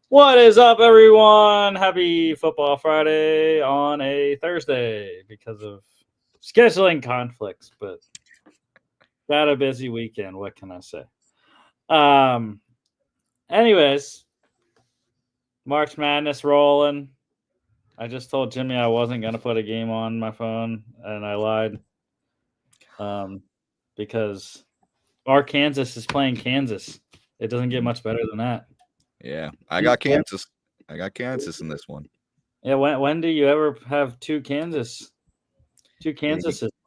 What is up, everyone? Happy Football Friday on a Thursday because of scheduling conflicts, but got a busy weekend. What can I say? Um, anyways, March Madness rolling. I just told Jimmy I wasn't gonna put a game on my phone, and I lied. Because Arkansas is playing Kansas. It doesn't get much better than that. Yeah, I got Kansas. I got Kansas in this one. Yeah, when do you ever have two Kansases Yeah,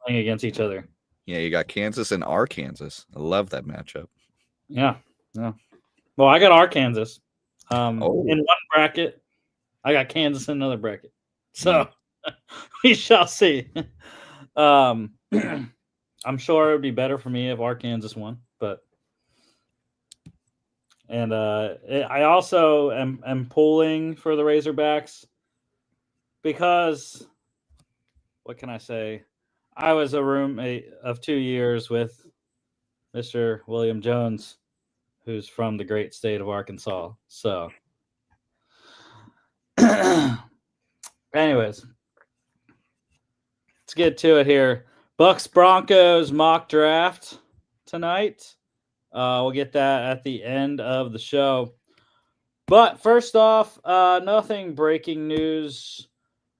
playing against each other? yeah, you got Kansas and Arkansas. I love that matchup. Yeah, yeah. Well, I got Arkansas. In Oh, one bracket, I got Kansas in another bracket. mm, So we shall see. Um, I'm sure it would be better for me if Arkansas won, but I also am pulling for the Razorbacks because what can I say? I was a roommate of 2 years with Mr. William Jones, who's from the great state of Arkansas. So, anyways, let's get to it here. Bucs Broncos mock draft tonight. We'll get that at the end of the show. But first off, nothing breaking news.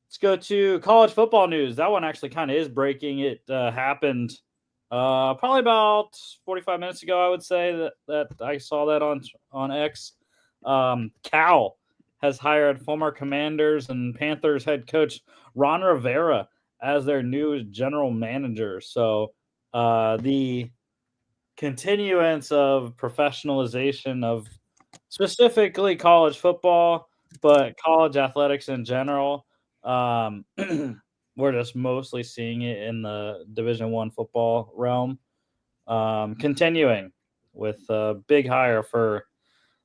Let's go to college football news. That one actually kind of is breaking. It happened probably about 45 minutes ago, I would say that I saw that on X. Cal has hired former Commanders and Panthers head coach Ron Rivera as their new general manager. So the continuance of professionalization of specifically college football, but college athletics in general. Um, we're just mostly seeing it in the Division One football realm. Continuing with a big hire for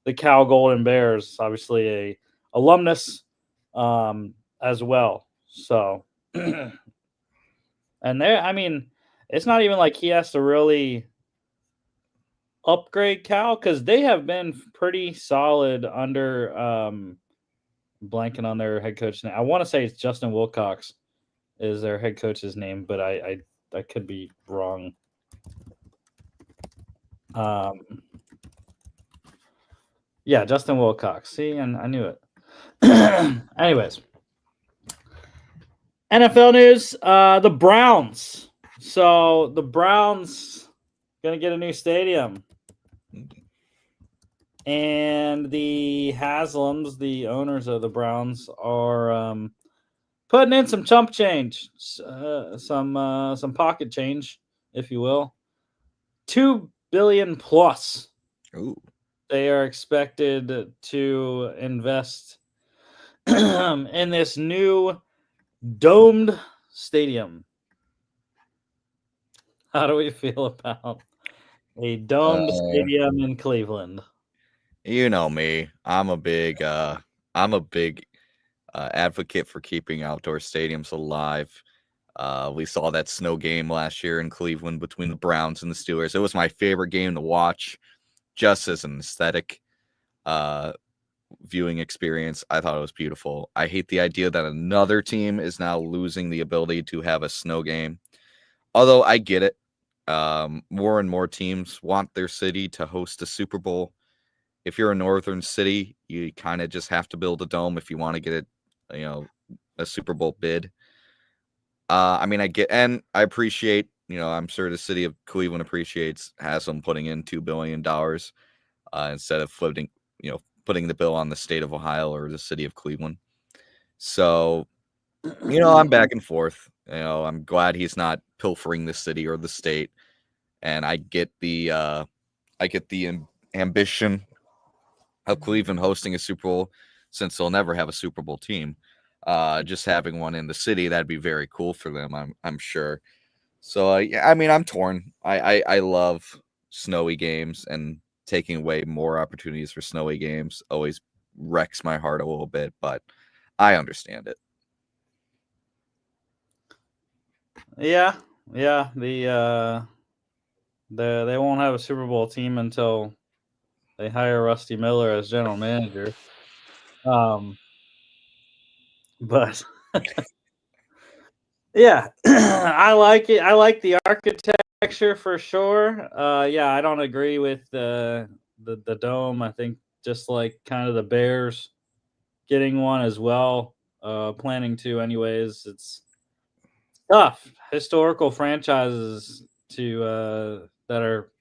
the Cal Golden Bears, obviously a alumnus as well. So, and there, I mean, it's not even like he has to really upgrade Cal because they have been pretty solid under blanking on their head coach name. I want to say it's Justin Wilcox is their head coach's name, but I could be wrong. Um, yeah, Justin Wilcox. See, and I knew it. Anyways, NFL news: the Browns. So the Browns gonna get a new stadium, and the Haslams, the owners of the Browns, are putting in some chump change, some pocket change, if you will. 2 billion plus. ooh, They are expected to invest in this new domed stadium. How do we feel about a domed uh, stadium in Cleveland? you know me. I'm a big advocate for keeping outdoor stadiums alive. We saw that snow game last year in Cleveland between the Browns and the Steelers. It was my favorite game to watch, just as an aesthetic uh, viewing experience. I thought it was beautiful. I hate the idea that another team is now losing the ability to have a snow game. Although I get it. More and more teams want their city to host a Super Bowl. If you're a northern city, you kind of just have to build a dome if you want to get it, you know, a Super Bowl bid. I mean, I get and I appreciate, I'm sure the city of Cleveland appreciates Haslam putting in $2 billion instead of putting the bill on the state of Ohio or the city of Cleveland. So, I'm back and forth. I'm glad he's not pilfering the city or the state, and I get the ambition of Cleveland hosting a Super Bowl since they'll never have a Super Bowl team. Just having one in the city, that'd be very cool for them. I'm sure. So yeah, I mean, I'm torn. I love snowy games, and taking away more opportunities for snowy games always wrecks my heart a little bit, but I understand it. Yeah, yeah. They won't have a Super Bowl team until they hire Rusty Miller as general manager. Um, but yeah, I like it. I like the architecture for sure. Yeah, I don't agree with the dome. I think just like kind of the Bears getting one as well, planning to anyways. It's tough. Historical franchises to that are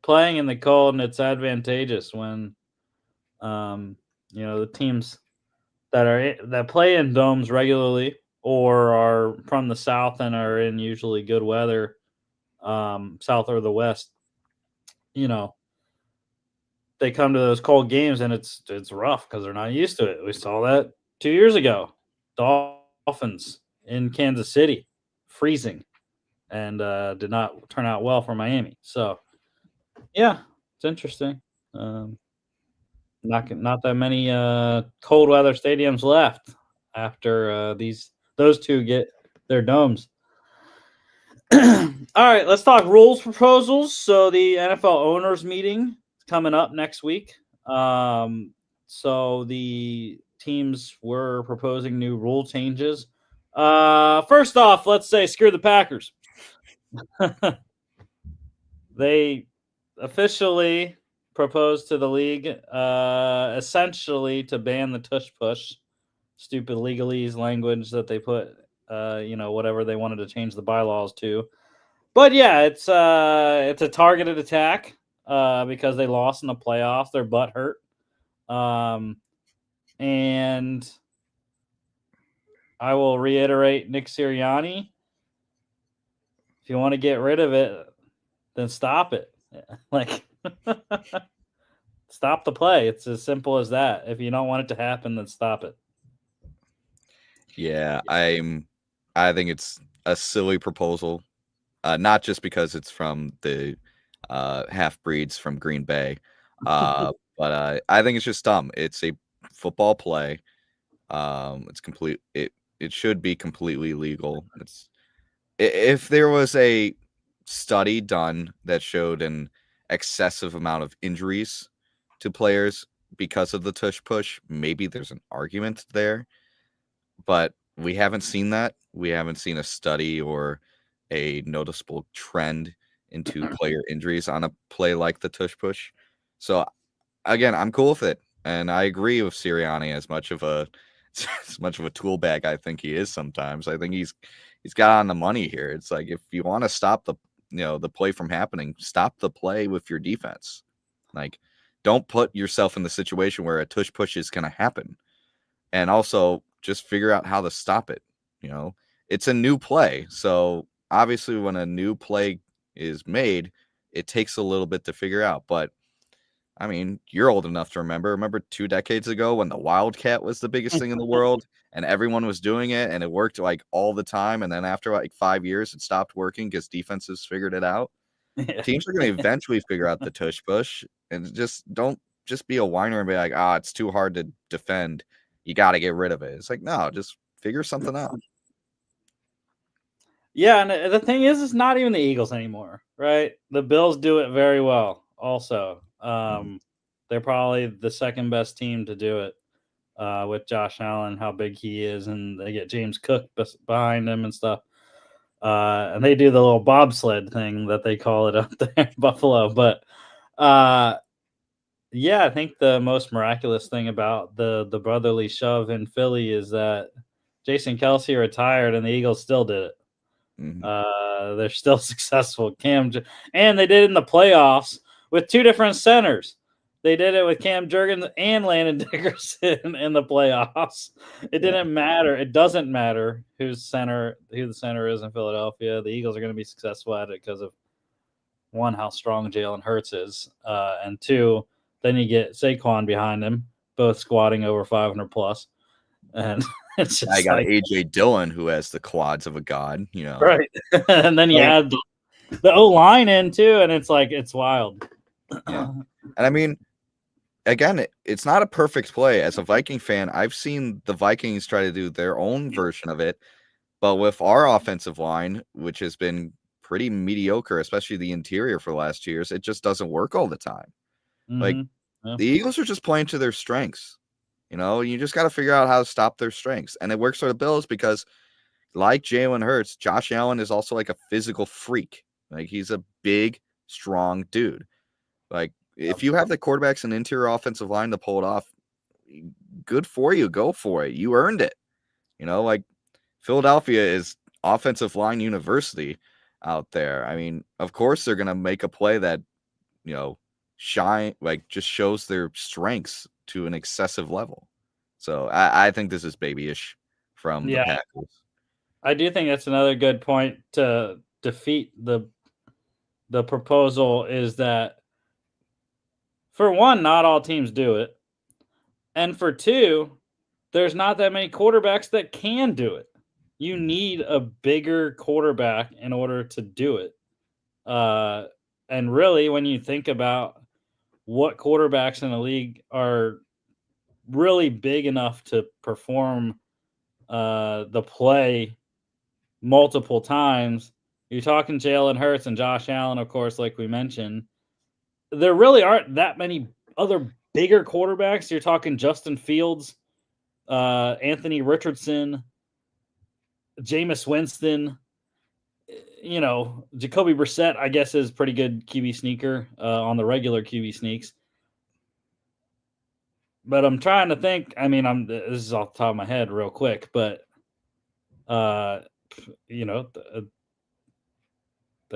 playing in the cold, and it's advantageous when the teams that play in domes regularly or are from the south and are in usually good weather, south or the west. You know, they come to those cold games and it's rough because they're not used to it. We saw that 2 years ago. Dolphins in Kansas City, freezing, and did not turn out well for Miami. So yeah, it's interesting. Um, not that many cold weather stadiums left after those two get their domes. All right, let's talk rules proposals. So the NFL owners meeting is coming up next week. Um, so the teams were proposing new rule changes. First off, let's say screw the Packers. They officially proposed to the league, essentially to ban the tush push, stupid legalese language that they put, whatever they wanted to change the bylaws to. But yeah, it's a targeted attack because they lost in the playoffs. Their butt hurt, and I will reiterate Nick Sirianni. If you want to get rid of it, then stop it. Like, stop the play. It's as simple as that. If you don't want it to happen, then stop it. Yeah, I think it's a silly proposal. Not just because it's from the half breeds from Green Bay, but I think it's just dumb. It's a football play. It's complete. It should be completely legal. If there was a study done that showed an excessive amount of injuries to players because of the tush push, maybe there's an argument there. But we haven't seen that. We haven't seen a study or a noticeable trend into player injuries on a play like the tush push. So again, I'm cool with it, and I agree with Sirianni as much of a as much of a tool bag I think he is sometimes. I think he's got on the money here. It's like if you want to stop the play from happening, stop the play with your defense. Like, don't put yourself in the situation where a tush push is going to happen. And also just figure out how to stop it. It's a new play. So obviously when a new play is made, it takes a little bit to figure out. But I mean, you're old enough to remember 2 decades ago when the Wildcat was the biggest thing in the world and everyone was doing it and it worked like all the time. And then after like 5 years, it stopped working because defenses figured it out. Yeah. Teams are going to eventually figure out the tush push, and don't be a whiner and be like, it's too hard to defend. You got to get rid of it. It's like, no, just figure something out. Yeah, and the thing is, it's not even the Eagles anymore, right? The Bills do it very well. Also, they're probably the second best team to do it with Josh Allen, how big he is, and they get James Cook behind him and stuff. And they do the little bobsled thing that they call it up there in Buffalo. But yeah, I think the most miraculous thing about the brotherly shove in Philly is that Jason Kelsey retired and the Eagles still did it. They're still successful. And they did it in the playoffs with two different centers. They did it with Cam Jurgens and Landon Dickerson in the playoffs. It didn't matter. It doesn't matter who the center is in Philadelphia. The Eagles are going to be successful at it because of, one, how strong Jalen Hurts is, and two, then you get Saquon behind him, both squatting over 500 plus, and it's just I got AJ Dillon who has the quads of a god, right. And then you add the O line in too, and it's like it's wild. Yeah, and I mean, again, it's not a perfect play. As a Viking fan, I've seen the Vikings try to do their own version of it, but with our offensive line, which has been pretty mediocre, especially the interior for the last 2 years, it just doesn't work all the time. Like, the Eagles are just playing to their strengths. You just got to figure out how to stop their strengths. And it works for the Bills because, like Jalen Hurts, Josh Allen is also like a physical freak. Like, he's a big, strong dude. Like, if you have the quarterbacks and interior offensive line to pull it off, good for you. Go for it. You earned it. Like, Philadelphia is offensive line university out there. I mean, of course they're going to make a play that, just shows their strengths to an excessive level. So I think this is babyish from the Packers. I do think that's another good point to defeat the proposal is that, for one, not all teams do it. And for two, there's not that many quarterbacks that can do it. You need a bigger quarterback in order to do it. And really, when you think about what quarterbacks in the league are really big enough to perform the play multiple times, you're talking Jalen Hurts and Josh Allen, of course, like we mentioned. There really aren't that many other bigger quarterbacks. You're talking Justin Fields, Anthony Richardson, Jameis Winston. Jacoby Brissett, I guess, is pretty good QB sneaker on the regular QB sneaks. But I'm trying to think. I mean, this is off the top of my head real quick, but I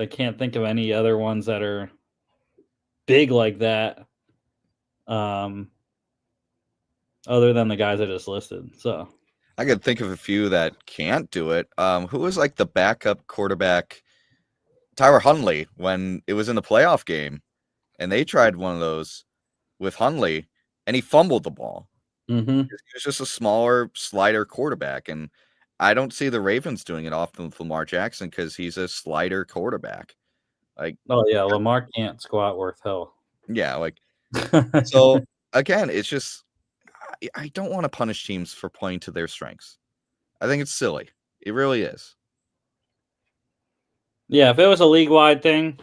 can't think of any other ones that are big like that, other than the guys I just listed. So I could think of a few that can't do it. Who was like the backup quarterback? Tyler Huntley, when it was in the playoff game, and they tried one of those with Huntley, and he fumbled the ball. Mm-hmm. He was just a smaller slider quarterback, and I don't see the Ravens doing it often with Lamar Jackson because he's a slider quarterback. Like, oh yeah, Lamar can't squat worth hell. Yeah, so again, it's just I don't want to punish teams for playing to their strengths. I think it's silly. It really is. Yeah, if it was a league-wide thing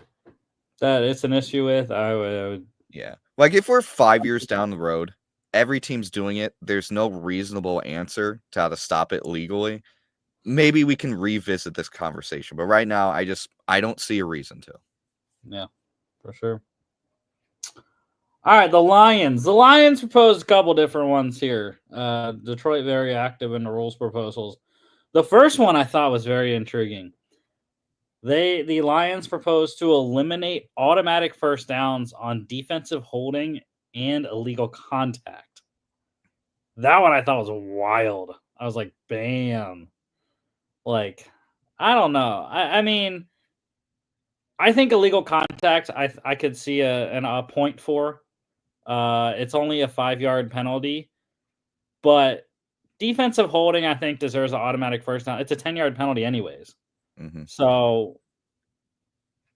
that it's an issue with, I would. Yeah, like if we're 5 years down the road, every team's doing it. There's no reasonable answer to how to stop it legally. Maybe we can revisit this conversation, but right now, I don't see a reason to. Yeah, for sure. All right, the Lions. The Lions proposed a couple different ones here. Detroit very active in the rules proposals. The first one I thought was very intriguing. The Lions proposed to eliminate automatic first downs on defensive holding and illegal contact. That one I thought was wild. I was like, bam. Like, I don't know. I mean, I think illegal contact I could see a point for. It's only a 5-yard penalty, but defensive holding, I think, deserves an automatic first down. It's a 10-yard penalty anyways. Mm-hmm. So,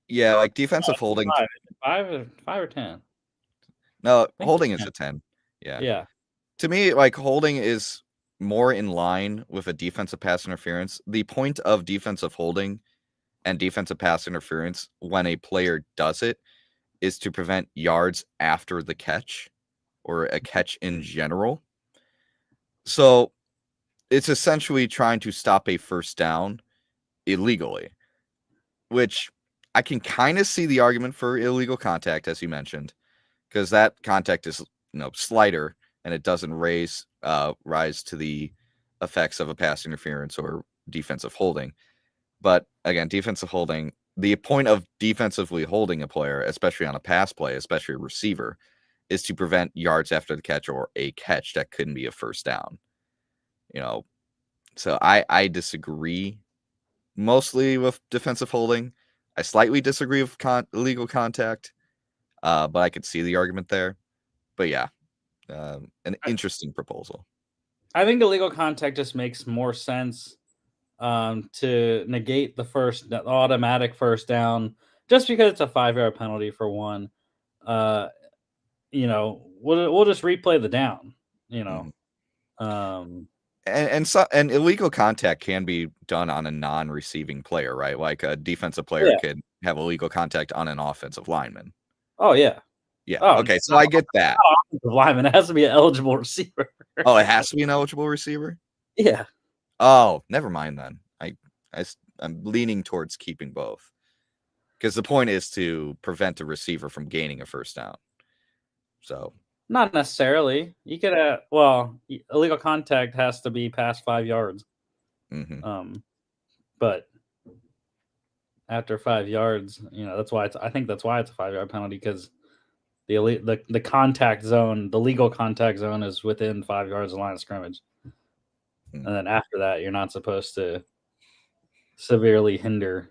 yeah, like defensive holding. 5 or 10? No, holding is a 10. Yeah. Yeah. To me, like holding is more in line with a defensive pass interference. The point of defensive holding and defensive pass interference when a player does it is to prevent yards after the catch or a catch in general. So it's essentially trying to stop a first down illegally, which I can kind of see the argument for illegal contact, as you mentioned, because that contact is slighter and it doesn't rise to the effects of a pass interference or defensive holding. But again, defensive holding, the point of defensively holding a player, especially on a pass play, especially a receiver, is to prevent yards after the catch or a catch that couldn't be a first down. So I disagree mostly with defensive holding. I slightly disagree with illegal contact, but I could see the argument there. But yeah, an interesting proposal. I think illegal contact just makes more sense to negate the automatic first down, just because it's a 5-yard penalty for one. We'll just replay the down. And illegal contact can be done on a non-receiving player, right? Like a defensive player could have illegal contact on an offensive lineman. Oh yeah. Yeah. Okay. So I get that. Offensive lineman, it has to be an eligible receiver. Oh, it has to be an eligible receiver? Yeah. Oh, never mind then. I'm leaning towards keeping both. Because the point is to prevent a receiver from gaining a first down. So Not necessarily. You could illegal contact has to be past 5 yards. But after 5 yards, that's why I think that's why it's a 5-yard penalty, because the contact zone, the legal contact zone is within 5 yards of the line of scrimmage. And then after that, you're not supposed to severely hinder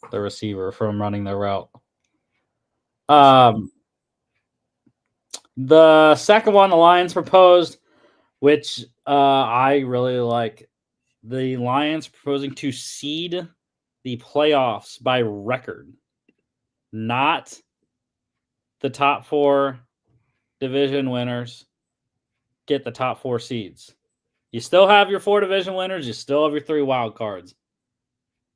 the receiver from running their route. The second one the Lions proposed, which I really like. The Lions proposing to seed the playoffs by record, not the top 4 division winners get the top 4 seeds. You still have your 4 division winners, you still have your 3 wild cards.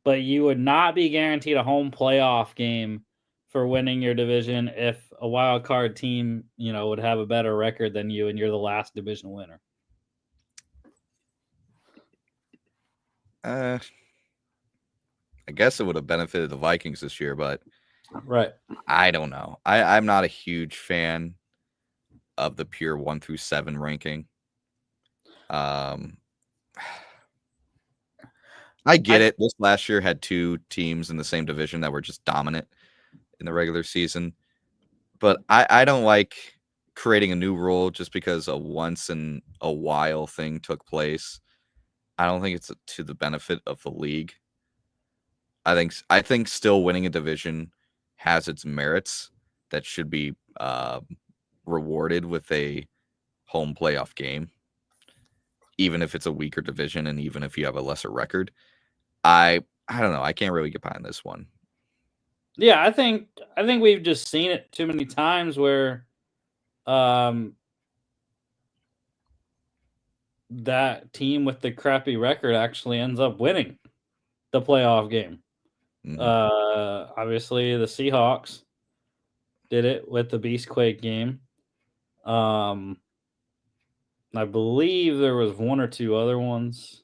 But you would not be guaranteed a home playoff game for winning your division if a wild card team, would have a better record than you and you're the last division winner. I guess it would have benefited the Vikings this year, but right. I don't know. I'm not a huge fan of the pure 1 through 7 ranking. I get it. This last year had 2 teams in the same division that were just dominant in the regular season. But I don't like creating a new rule just because a once in a while thing took place. I don't think it's to the benefit of the league. I think still winning a division has its merits that should be rewarded with a home playoff game, even if it's a weaker division and even if you have a lesser record. I don't know. I can't really get behind this one. Yeah, I think we've just seen it too many times where that team with the crappy record actually ends up winning the playoff game. Obviously the Seahawks did it with the Beastquake game. I believe there was 1 or 2 other ones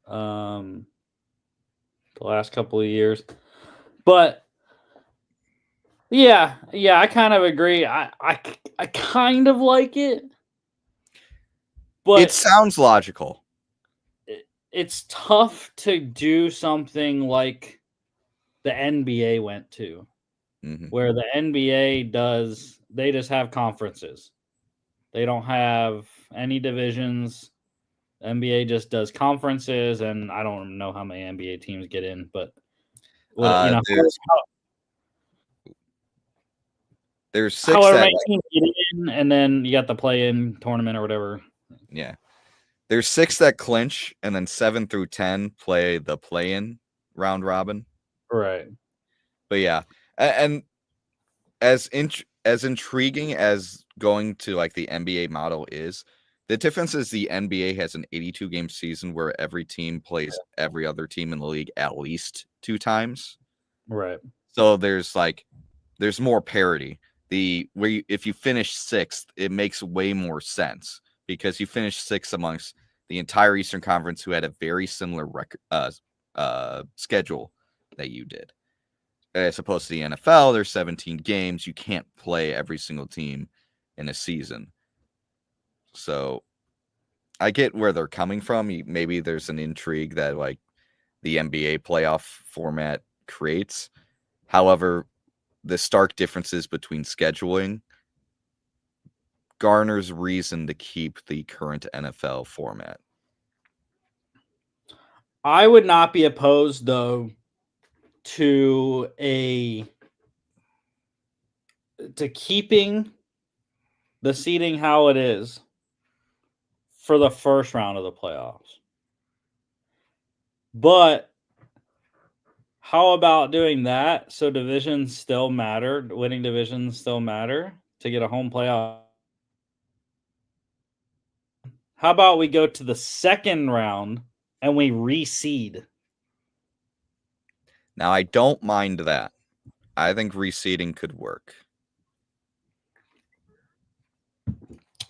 the last couple of years. But yeah, I kind of agree. I kind of like it. But it sounds logical. It's tough to do something like the NBA went to, where the NBA they just have conferences. They don't have any divisions. The NBA just does conferences, and I don't know how many NBA teams get in, but there's 6 however many teams get in, and then you got the play-in tournament or whatever. Yeah. There's 6 that clinch, and then 7 through 10 play the play-in round robin. Right. But yeah, and as intriguing as going to like the NBA model is, the difference is the NBA has an 82 game season where every team plays every other team in the league at least 2 times. Right. So there's more parity. If you finish 6th, it makes way more sense because you finished 6th amongst the entire Eastern Conference who had a very similar record schedule that you did. As opposed to the NFL, there's 17 games. You can't play every single team in a season. So I get where they're coming from. Maybe there's an intrigue that like the NBA playoff format creates. However, the stark differences between scheduling garners reason to keep the current NFL format. I would not be opposed, though, to keeping the seeding how it is for the first round of the playoffs. But how about doing that so divisions still matter, winning divisions still matter to get a home playoff? How about we go to the second round and we reseed? Now, I don't mind that. I think reseeding could work.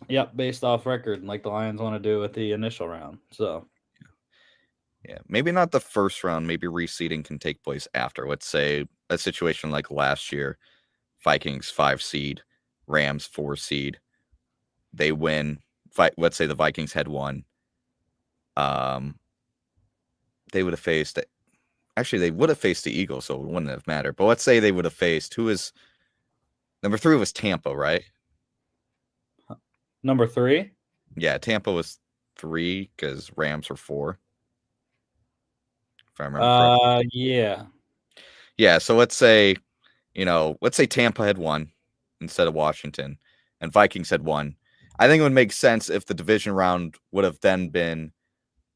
Yep, based off record, like the Lions want to do with the initial round. So, yeah, maybe not the first round. Maybe reseeding can take place after. Let's say a situation like last year, Vikings 5 seed, Rams 4 seed. They win. Let's say the Vikings had won. They would have faced. Actually, they would have faced the Eagles, so it wouldn't have mattered. But let's say they would have faced who is number 3 was Tampa, right? number 3. Yeah, Tampa was 3 because Rams were 4. If I remember correctly. Yeah. Yeah, so let's say, let's say Tampa had won instead of Washington, and Vikings had won. I think it would make sense if the division round would have then been,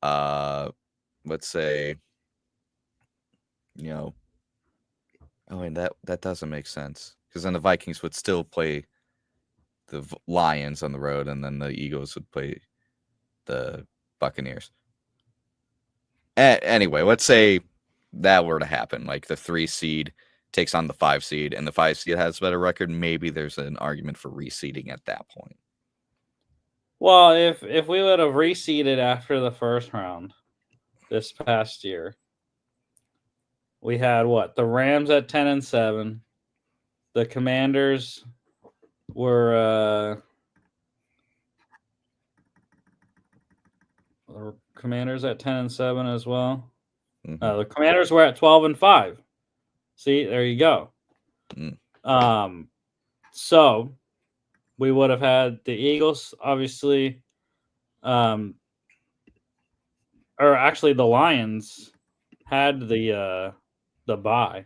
let's say, and that doesn't make sense because then the Vikings would still play the Lions on the road, and then the Eagles would play the Buccaneers. Anyway, let's say that were to happen, like the 3 seed takes on the 5 seed, and the 5 seed has a better record. Maybe there's an argument for reseeding at that point. Well, if we would have reseeded after the first round this past year, we had what? The Rams at 10-7. The Commanders were Commanders at 10-7 as well. Mm-hmm. The Commanders were at 12-5. See, there you go. Mm. So we would have had the Eagles, obviously, or actually the Lions had the bye.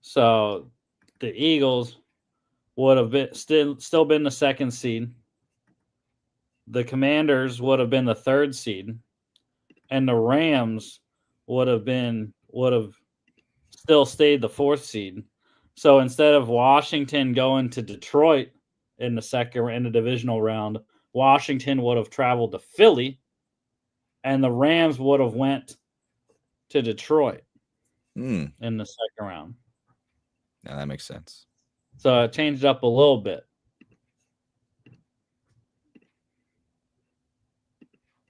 So the Eagles would have been still been the 2nd seed. The Commanders would have been the 3rd seed, and the Rams would have still stayed the 4th seed. So instead of Washington going to Detroit in the divisional round, Washington would have traveled to Philly, and the Rams would have went to Detroit in the 2nd round. Yeah, that makes sense. So it changed up a little bit.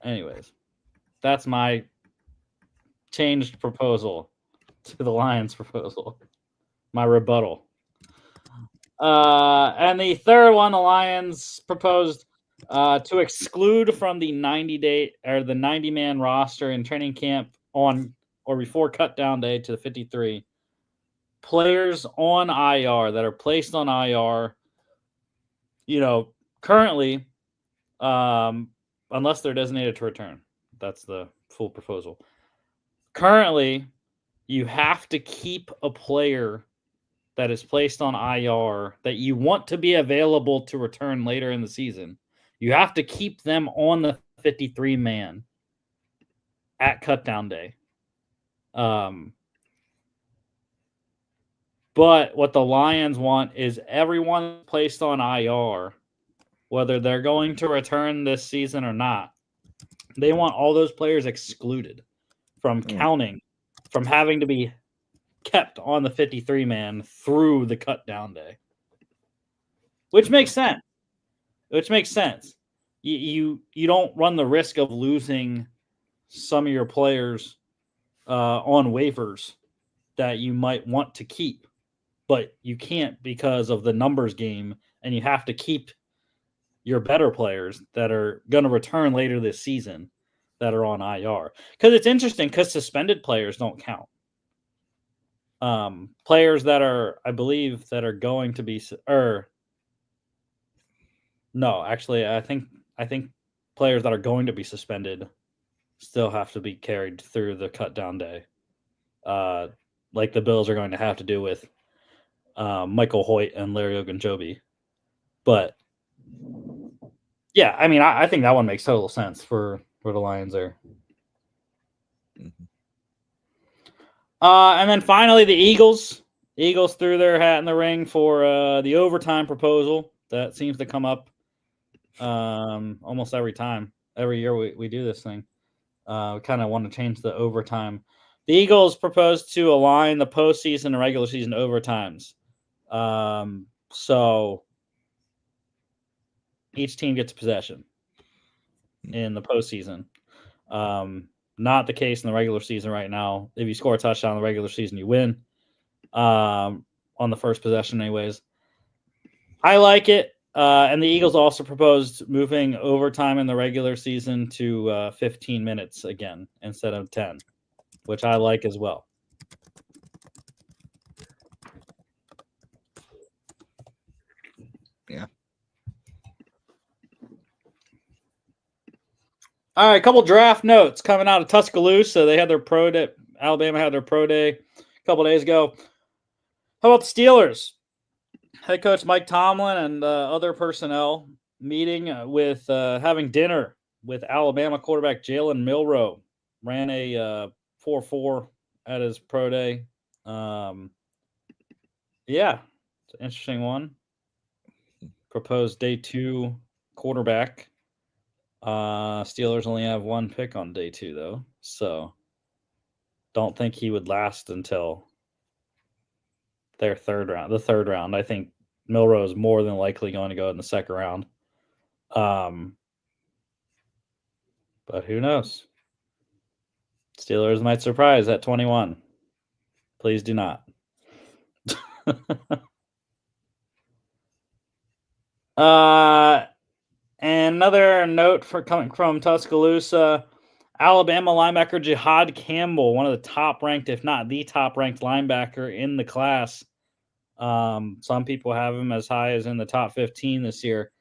Anyways, that's my changed proposal to the Lions proposal. My rebuttal. And the third one, the Lions proposed to exclude from the 90-day or the 90-man roster in training camp on or before cut down day to the 53 players on IR that are placed on IR. Currently, unless they're designated to return. That's the full proposal. Currently, you have to keep a player that is placed on IR that you want to be available to return later in the season. You have to keep them on the 53-man at cutdown day. But what the Lions want is everyone placed on IR, whether they're going to return this season or not, they want all those players excluded from counting, from having to be kept on the 53-man through the cut down day. Which makes sense. You don't run the risk of losing some of your players on waivers that you might want to keep, but you can't because of the numbers game, and you have to keep your better players that are going to return later this season that are on IR. Because it's interesting because suspended players don't count. Players that are, I believe, that are going to be, no, actually, I think players that are going to be suspended still have to be carried through the cut down day, like the Bills are going to have to do with Michael Hoyt and Larry Ogunjobi. But yeah, I mean, I think that one makes total sense for the Lions there. Mm-hmm. And then finally, the Eagles. Eagles threw their hat in the ring for the overtime proposal that seems to come up almost every time. Every year we do this thing. We kind of want to change the overtime. The Eagles proposed to align the postseason and regular season overtimes. So each team gets a possession in the postseason. Not the case in the regular season right now. If you score a touchdown in the regular season, you win on the first possession anyways. I like it. And the Eagles also proposed moving overtime in the regular season to 15 minutes again instead of 10, which I like as well. Yeah. All right, a couple draft notes coming out of Tuscaloosa. They had their pro day. Alabama had their pro day a couple days ago. How about the Steelers? Head coach Mike Tomlin and other personnel meeting with having dinner with Alabama quarterback Jalen Milroe. Ran a 4.4 at his pro day. Yeah, it's an interesting one. Proposed day 2 quarterback. Steelers only have 1 pick on day 2 though, so don't think he would last until their third round. The third round, I think Milroe is more than likely going to go in the second round. But who knows? Steelers might surprise at 21. Please do not. And another note for coming from Tuscaloosa, Alabama linebacker Jihad Campbell, one of the top ranked, if not the top ranked linebacker in the class. Some people have him as high as in the top 15 this year.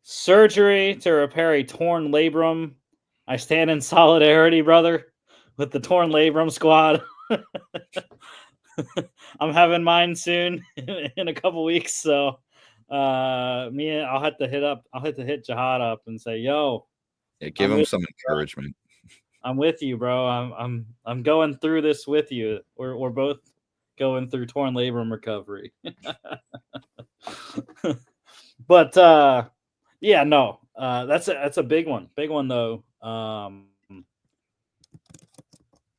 Surgery to repair a torn labrum. I stand in solidarity, brother, with the torn labrum squad. I'm having mine soon in a couple weeks, so I'll have to hit Jihad up and say, "Yo, Yeah, give him some encouragement." I'm with you, bro. I'm going through this with you. We're both going through torn labrum recovery. But yeah, no, that's a big one. Big one though.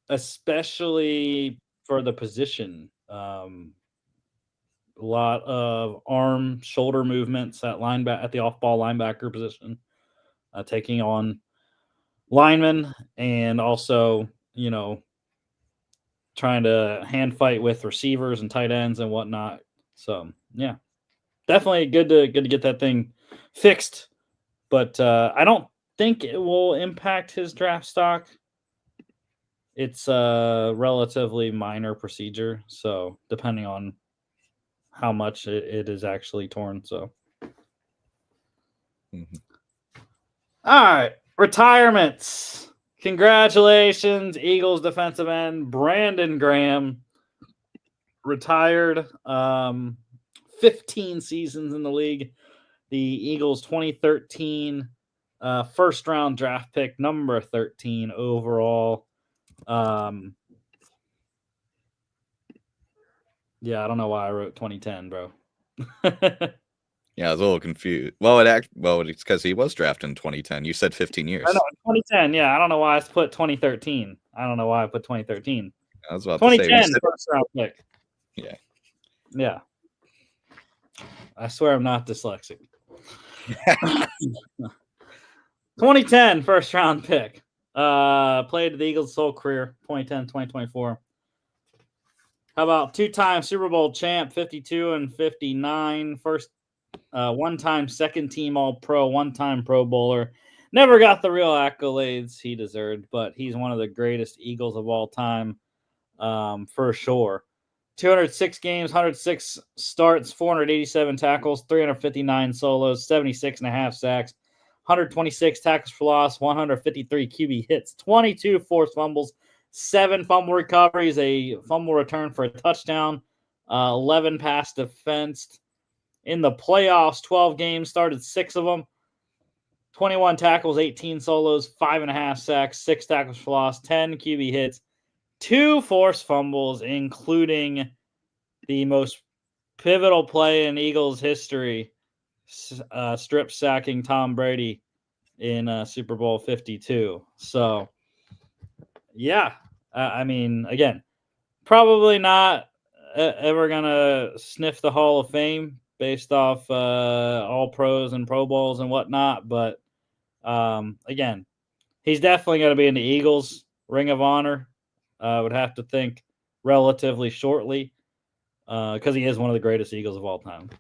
Especially for the position. A lot of arm, shoulder movements at the off-ball linebacker position, taking on linemen, and also, trying to hand fight with receivers and tight ends and whatnot. So yeah, definitely good to get that thing fixed. But I don't think it will impact his draft stock. It's a relatively minor procedure, so depending on how much it is actually torn. So, All right, retirements. Congratulations, Eagles defensive end Brandon Graham retired. 15 seasons in the league. The Eagles 2013 first round draft pick, number 13 overall. Yeah, I don't know why I wrote 2010, bro. Yeah, I was a little confused. Well, it's because he was drafted in 2010. You said 15 years. I know, 2010. Yeah, I don't know why I put 2013. I don't know why I put 2013. I was about to say 2010 first round pick. Yeah. Yeah. I swear I'm not dyslexic. 2010 first round pick. Played the Eagles' whole career, 2010, 2024. How about 2-time Super Bowl champ, 52 and 59. First, one-time second team All-Pro, one-time Pro Bowler. Never got the real accolades he deserved, but he's one of the greatest Eagles of all time, for sure. 206 games, 106 starts, 487 tackles, 359 solos, 76.5 sacks, 126 tackles for loss, 153 QB hits, 22 forced fumbles, 7 fumble recoveries, a fumble return for a touchdown, 11 pass defense. In the playoffs, 12 games, started 6 of them, 21 tackles, 18 solos, 5.5 sacks, 6 tackles for loss, 10 QB hits, 2 forced fumbles, including the most pivotal play in Eagles history, strip sacking Tom Brady in Super Bowl 52. So, yeah, I mean, again, probably not ever going to sniff the Hall of Fame based off all pros and Pro Bowls and whatnot. But again, he's definitely going to be in the Eagles Ring of Honor. I would have to think relatively shortly because he is one of the greatest Eagles of all time.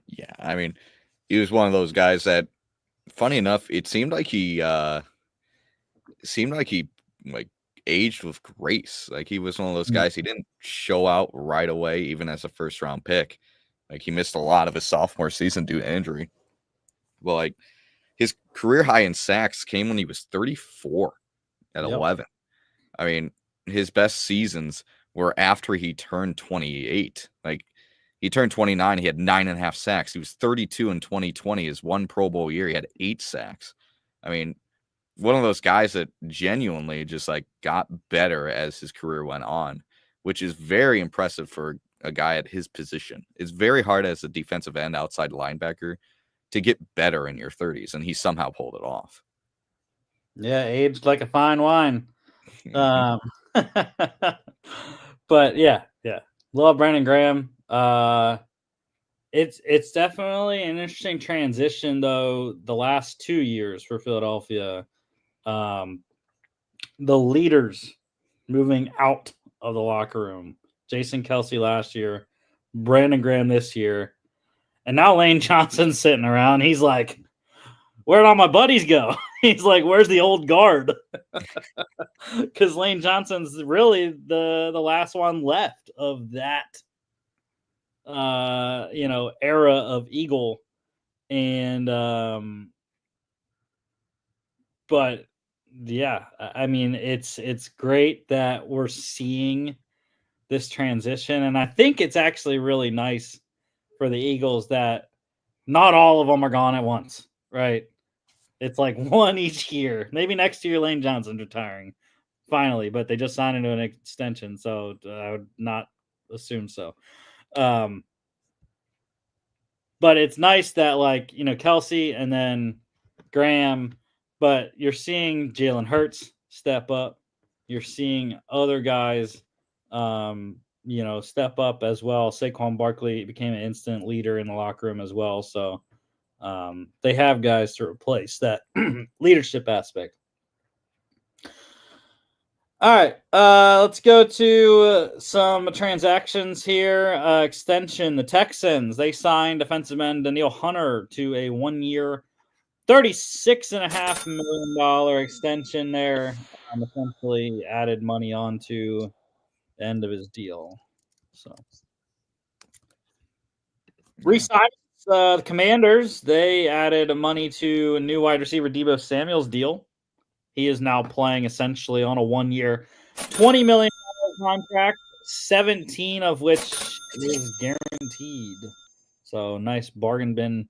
Yeah, I mean, he was one of those guys that, funny enough, it seemed like he like aged with grace. Like he was one of those guys. He didn't show out right away, even as a first round pick. Like he missed a lot of his sophomore season due to injury. Well, like his career high in sacks came when he was 34 at 11. I mean, his best seasons were after he turned 28. Like he turned 29, he had 9.5 sacks. He was 32 in 2020, his one Pro Bowl year. He had 8 sacks. I mean, one of those guys that genuinely just like got better as his career went on, which is very impressive for a guy at his position. It's very hard as a defensive end outside linebacker to get better in your 30s, and he somehow pulled it off. Yeah, aged like a fine wine. But yeah, love Brandon Graham. It's definitely an interesting transition though. The last 2 years for Philadelphia, the leaders moving out of the locker room. Jason Kelsey last year, Brandon Graham this year, and now Lane Johnson's sitting around. He's like, "Where'd all my buddies go?" He's like, "Where's the old guard?" Because Lane Johnson's really the last one left of that era of Eagle. And but yeah, I mean it's great that we're seeing this transition, and I think it's actually really nice for the Eagles that not all of them are gone at once, right? It's like one each year. Maybe next year Lane Johnson's retiring finally, but they just signed into an extension, so I would not assume so. But it's nice that Kelsey and then Graham, but you're seeing Jalen Hurts step up. You're seeing other guys, step up as well. Saquon Barkley became an instant leader in the locker room as well. So they have guys to replace that leadership aspect. All right, let's go to some transactions here. Extension. The Texans, they signed defensive end Danielle Hunter to a 1-year, $36.5 million extension there. Essentially added money onto the end of his deal. So, re-signed the Commanders. They added money to a new wide receiver Deebo Samuel's deal. He is now playing essentially on a 1-year, $20 million contract, 17 of which is guaranteed. So nice bargain bin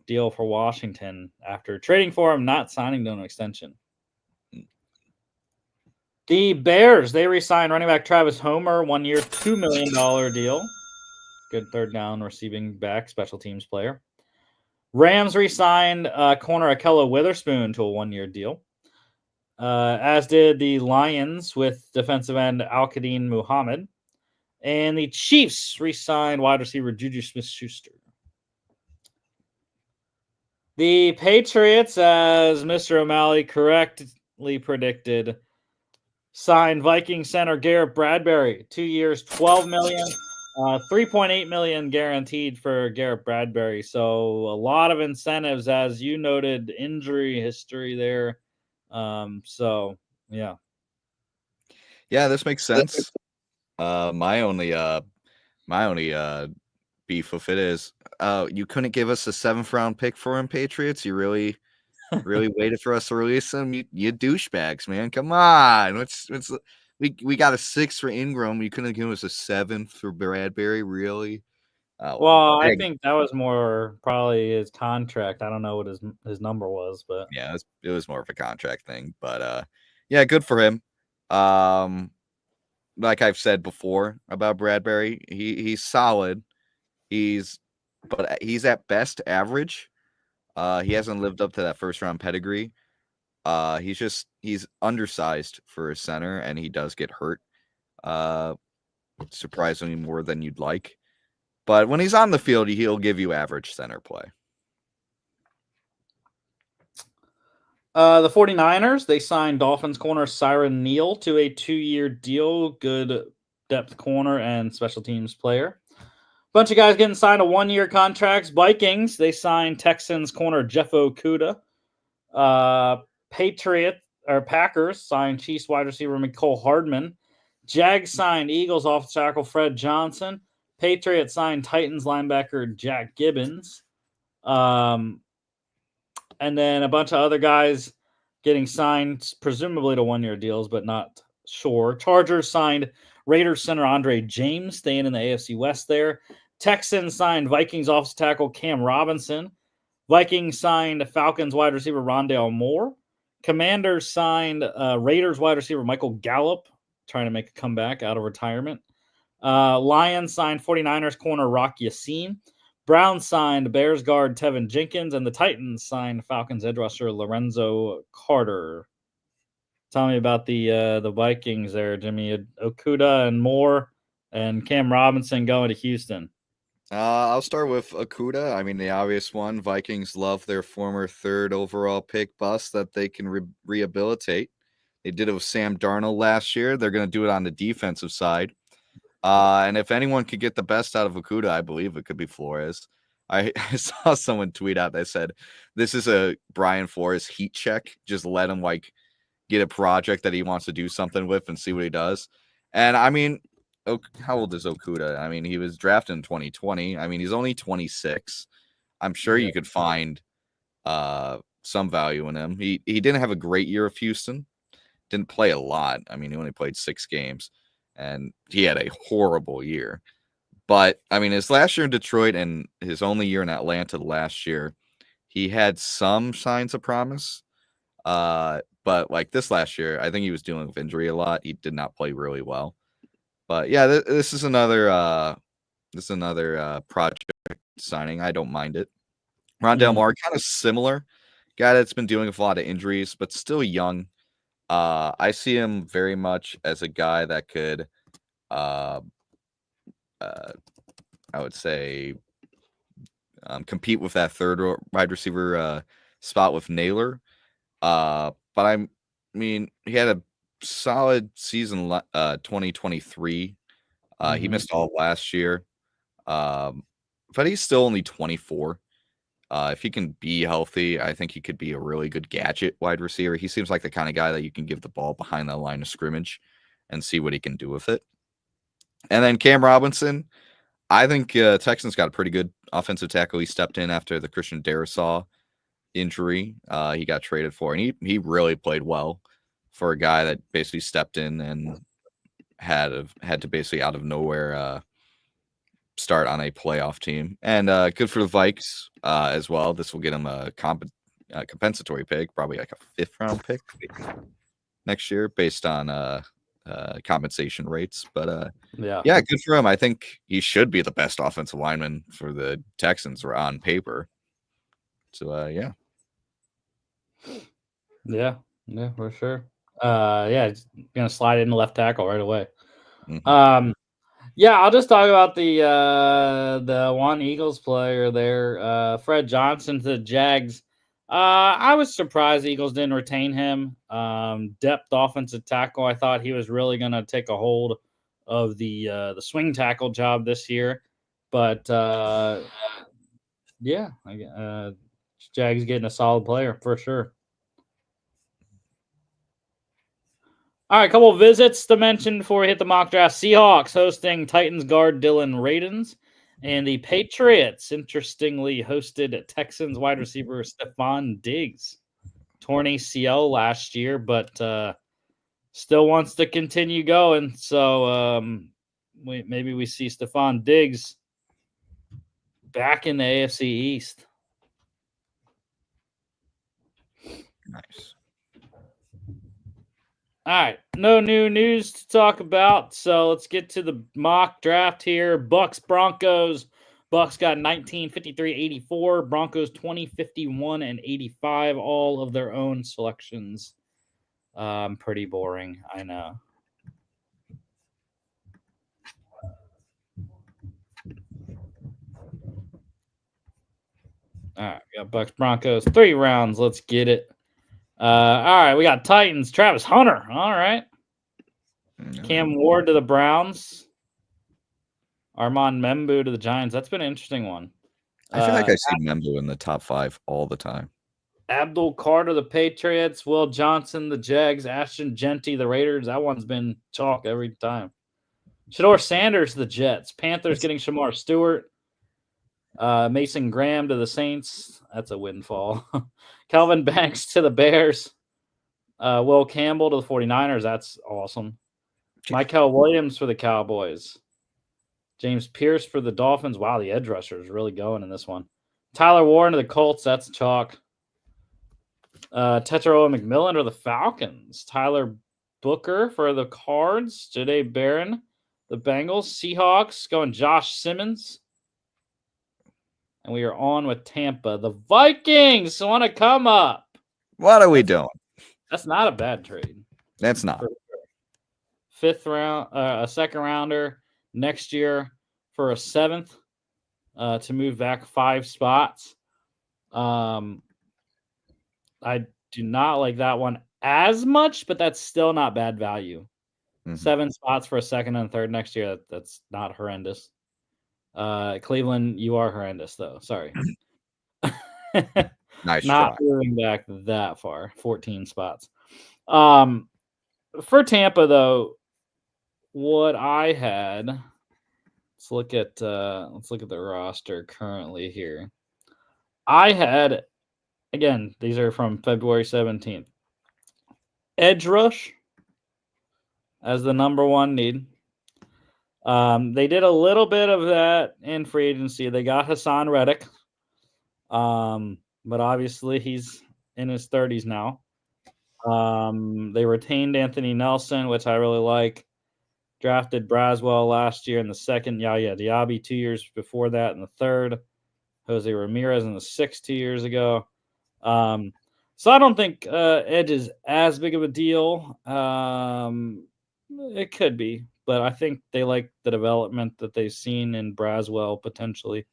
deal for Washington after trading for him, not signing to an extension. The Bears, they re-signed running back Travis Homer, 1-year, $2 million deal. Good third down receiving back, special teams player. Rams re-signed corner Akello Witherspoon to a 1-year deal. As did the Lions with defensive end Al-Qadim Muhammad. And the Chiefs re-signed wide receiver Juju Smith-Schuster. The Patriots, as Mr. O'Malley correctly predicted, signed Viking center Garrett Bradbury, 2 years, $12 million, $3.8 million guaranteed for Garrett Bradbury. So a lot of incentives, as you noted, injury history there. So yeah. Yeah, this makes sense. My only beef with it is you couldn't give us a 7th round pick for him, Patriots. You really waited for us to release him. You douchebags, man. Come on. We got a 6 for Ingram. You couldn't give us a 7th for Bradbury, really? Well, I think that was more probably his contract. I don't know what his number was, but yeah, it was more of a contract thing. But yeah, good for him. Like I've said before about Bradbury, he's solid. He's at best average. He hasn't lived up to that first round pedigree. He's undersized for a center, and he does get hurt. surprisingly more than you'd like. But when he's on the field, he'll give you average center play. The 49ers, they signed Dolphins corner Siren Neal to a 2-year deal. Good depth corner and special teams player. Bunch of guys getting signed to 1-year contracts. Vikings, they signed Texans corner Jeff Okudah. Packers signed Chiefs wide receiver Mecole Hardman. Jags signed Eagles offensive tackle Fred Johnson. Patriots signed Titans linebacker Jack Gibbons. And then a bunch of other guys getting signed, presumably to 1-year deals, but not sure. Chargers signed Raiders center Andre James, staying in the AFC West there. Texans signed Vikings offensive tackle Cam Robinson. Vikings signed Falcons wide receiver Rondale Moore. Commanders signed Raiders wide receiver Michael Gallup, trying to make a comeback out of retirement. Lions signed 49ers corner Rock Ya-Sin. Browns signed Bears guard Tevin Jenkins, and the Titans signed Falcons edge rusher Lorenzo Carter. Tell me about the Vikings there, Jimmy. Okudah and Moore and Cam Robinson going to Houston. I'll start with Okudah. I mean, the obvious one. Vikings love their former 3rd overall pick bust that they can rehabilitate. They did it with Sam Darnold last year. They're going to do it on the defensive side. And if anyone could get the best out of Okudah, I believe it could be Flores. I saw someone tweet out that said, this is a Brian Flores heat check. Just let him get a project that he wants to do something with and see what he does. And I mean, how old is Okudah? I mean, he was drafted in 2020. I mean, he's only 26. I'm sure you could find some value in him. He didn't have a great year of Houston. Didn't play a lot. I mean, he only played 6 games. And he had a horrible year. But, I mean, his last year in Detroit and his only year in Atlanta last year, he had some signs of promise. But, this last year, I think he was dealing with injury a lot. He did not play really well. But, yeah, this is another project signing. I don't mind it. Rondale Moore, kind of similar. Guy that's been dealing with a lot of injuries, but still young. I see him very much as a guy that could, I would say, compete with that 3rd wide receiver spot with Naylor. But I mean, he had a solid season 2023. He missed all last year. But he's still only 24. If he can be healthy, I think he could be a really good gadget wide receiver. He seems like the kind of guy that you can give the ball behind the line of scrimmage and see what he can do with it. And then Cam Robinson, I think Texans got a pretty good offensive tackle. He stepped in after the Christian Darrisaw injury. He got traded for, and he really played well for a guy that basically stepped in and had to basically out of nowhere start on a playoff team. And good for the Vikes as well. This will get him a compensatory pick, probably like a 5th round pick next year based on compensation rates. But yeah, good for him. I think he should be the best offensive lineman for the Texans on paper. So yeah, for sure. He's gonna slide in the left tackle right away. Yeah, I'll just talk about the one Eagles player there, Fred Johnson to the Jags. I was surprised the Eagles didn't retain him. Depth offensive tackle. I thought he was really going to take a hold of the swing tackle job this year, but Jags getting a solid player for sure. All right, a couple of visits to mention before we hit the mock draft. Seahawks hosting Titans guard Dylan Radins. And the Patriots, interestingly, hosted Texans wide receiver Stephon Diggs. Torn ACL last year, but still wants to continue going. So maybe we see Stephon Diggs back in the AFC East. Nice. All right, no new news to talk about, so let's get to the mock draft here. Bucs, Broncos. Bucs got 19, 53, 84. Broncos 20, 51, and 85. All of their own selections. Pretty boring, I know. All right, we got Bucs Broncos 3 rounds. Let's get it. All right, we got Titans. Travis Hunter. All right. Cam Ward to the Browns. Armand Membu to the Giants. That's been an interesting one. I feel like I see Membu in the top 5 all the time. Abdul Carter, the Patriots. Will Johnson, the Jags. Ashton Genty, the Raiders. That one's been chalk every time. Shador Sanders, the Jets. Panthers getting Shamar Stewart. Mason Graham to the Saints. That's a windfall. Calvin Banks to the Bears. Will Campbell to the 49ers. That's awesome. Michael Williams for the Cowboys. James Pierce for the Dolphins. Wow, the edge rusher is really going in this one. Tyler Warren to the Colts. That's chalk. Tetairoa McMillan to the Falcons. Tyler Booker for the Cards. Jade Barron, the Bengals. Seahawks going Josh Simmons. And we are on with Tampa. The Vikings want to come up. What are we doing? That's not a bad trade. That's not. Fifth round, a second rounder next year for a 7th to move back 5 spots. I do not like that one as much, but that's still not bad value. 7 spots for a second and third next year. That's not horrendous. Cleveland, you are horrendous, though. Sorry. Nice not try. moving back that far. 14 spots. For Tampa, though, what I had. Let's look at the roster currently here. I had, again, these are from February 17th. Edge rush as the number 1 need. They did a little bit of that in free agency. They got Hassan Reddick, but obviously he's in his 30s now. They retained Anthony Nelson, which I really like. Drafted Braswell last year in the 2nd. Yaya Diaby 2 years before that in the 3rd. Jose Ramirez in the 6th 2 years ago. So I don't think Edge is as big of a deal. It could be, but I think they like the development that they've seen in Braswell potentially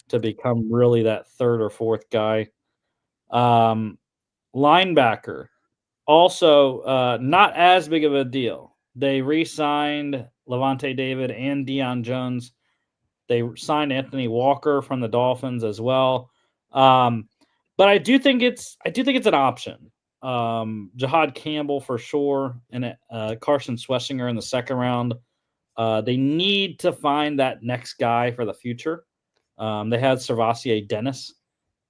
to become really that 3rd or 4th guy. Linebacker, also not as big of a deal. They re-signed Levante David and Deion Jones. They signed Anthony Walker from the Dolphins as well. But I do think it's an option. Jahad Campbell for sure, and Carson Swessinger in the 2nd round. They need to find that next guy for the future. They had Servassier Dennis,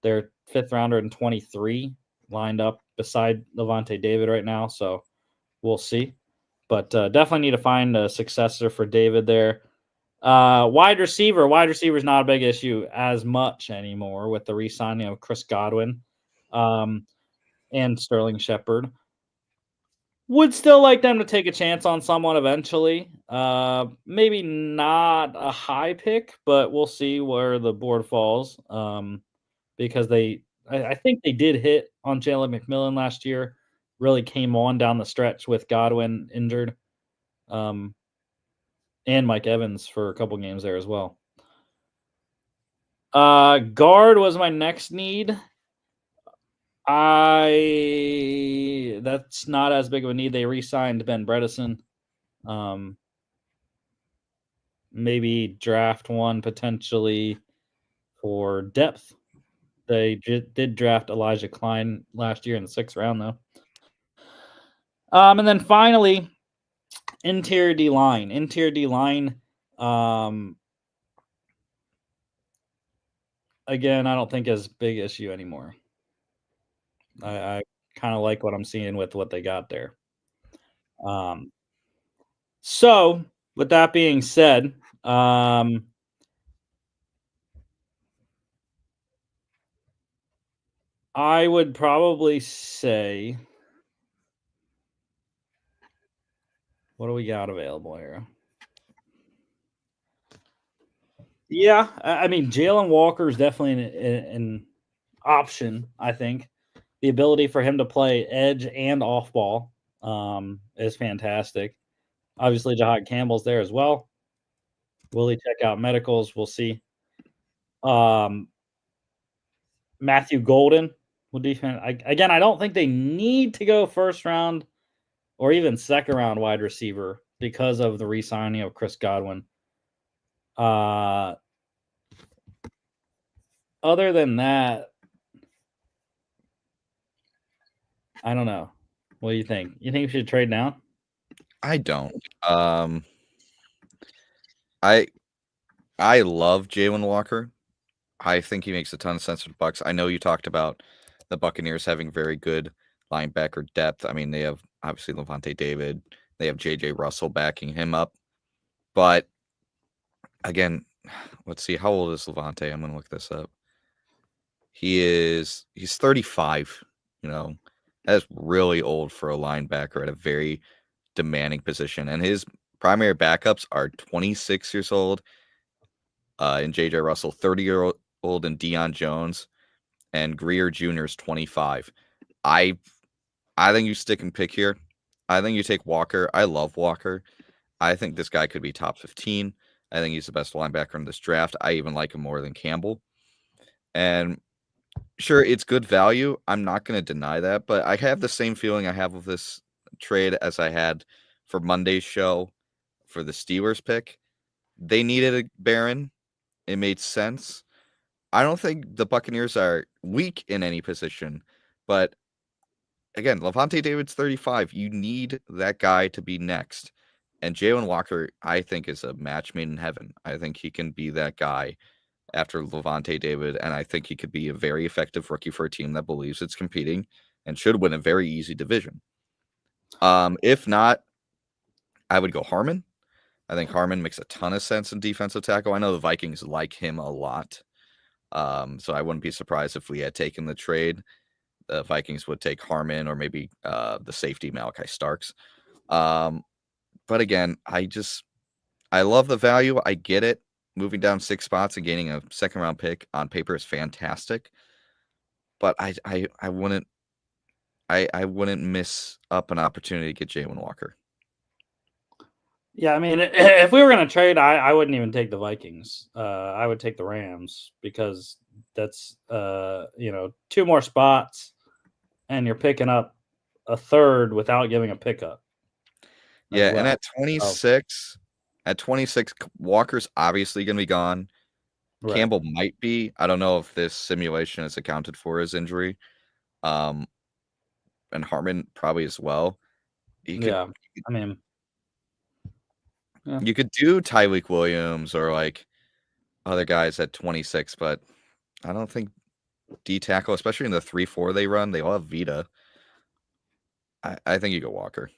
their 5th rounder in 23, lined up beside Levante David right now. So we'll see. But definitely need to find a successor for David there. Wide receiver is not a big issue as much anymore with the re-signing of Chris Godwin and Sterling Shepard. Would still like them to take a chance on someone eventually. Maybe not a high pick, but we'll see where the board falls. Because I think they did hit on Jalen McMillan last year. Really came on down the stretch with Godwin injured. And Mike Evans for a couple games there as well. Guard was my next need. That's not as big of a need. They re-signed Ben Bredesen. Maybe draft one potentially for depth. They did draft Elijah Klein last year in the 6th round, though. And then finally, interior D line. Again, I don't think is big issue anymore. I kind of like what I'm seeing with what they got there. So with that being said, I would probably say, what do we got available here? Yeah, I mean, Jalen Walker is definitely an option, I think. The ability for him to play edge and off ball is fantastic. Obviously, Jahad Campbell's there as well. Will he check out medicals? We'll see. Matthew Golden will defend. Again, I don't think they need to go first round or even second round wide receiver because of the re-signing of Chris Godwin. Other than that, I don't know. What do you think? You think we should trade now? I don't. I love Jalen Walker. I think he makes a ton of sense for the Bucs. I know you talked about the Buccaneers having very good linebacker depth. I mean, they have obviously Levante David. They have J.J. Russell backing him up. But again, let's see. How old is Levante? I'm going to look this up. He's 35. That's really old for a linebacker at a very demanding position. And his primary backups are 26 years old and J.J. Russell, 30-year-old and Deion Jones, and Greer Jr. is 25. I think you stick and pick here. I think you take Walker. I love Walker. I think this guy could be top 15. I think he's the best linebacker in this draft. I even like him more than Campbell. And sure, it's good value. I'm not going to deny that, but I have the same feeling I have with this trade as I had for Monday's show for the Steelers pick. They needed a Baron. It made sense. I don't think the Buccaneers are weak in any position, but again, Levante David's 35. You need that guy to be next. And Jalen Walker, I think, is a match made in heaven. I think he can be that guy after Levante David, and I think he could be a very effective rookie for a team that believes it's competing and should win a very easy division. If not, I would go Harmon. I think Harmon makes a ton of sense in defensive tackle. I know the Vikings like him a lot. So I wouldn't be surprised if we had taken the trade. The Vikings would take Harmon or maybe the safety Malachi Starks. But again, I love the value. I get it. Moving down 6 spots and gaining a second round pick on paper is fantastic. But I wouldn't miss up an opportunity to get Jalen Walker. Yeah, I mean, if we were going to trade, I wouldn't even take the Vikings. I would take the Rams because that's 2 more spots, and you're picking up a third without giving a pickup. Yeah, well. And at 26, Walker's obviously going to be gone. Right. Campbell might be. I don't know if this simulation has accounted for his injury. And Harmon probably as well. You could do Tyreek Williams or like other guys at 26, but I don't think D tackle, especially in the 3-4 they run, they all have Vita. I think you go Walker.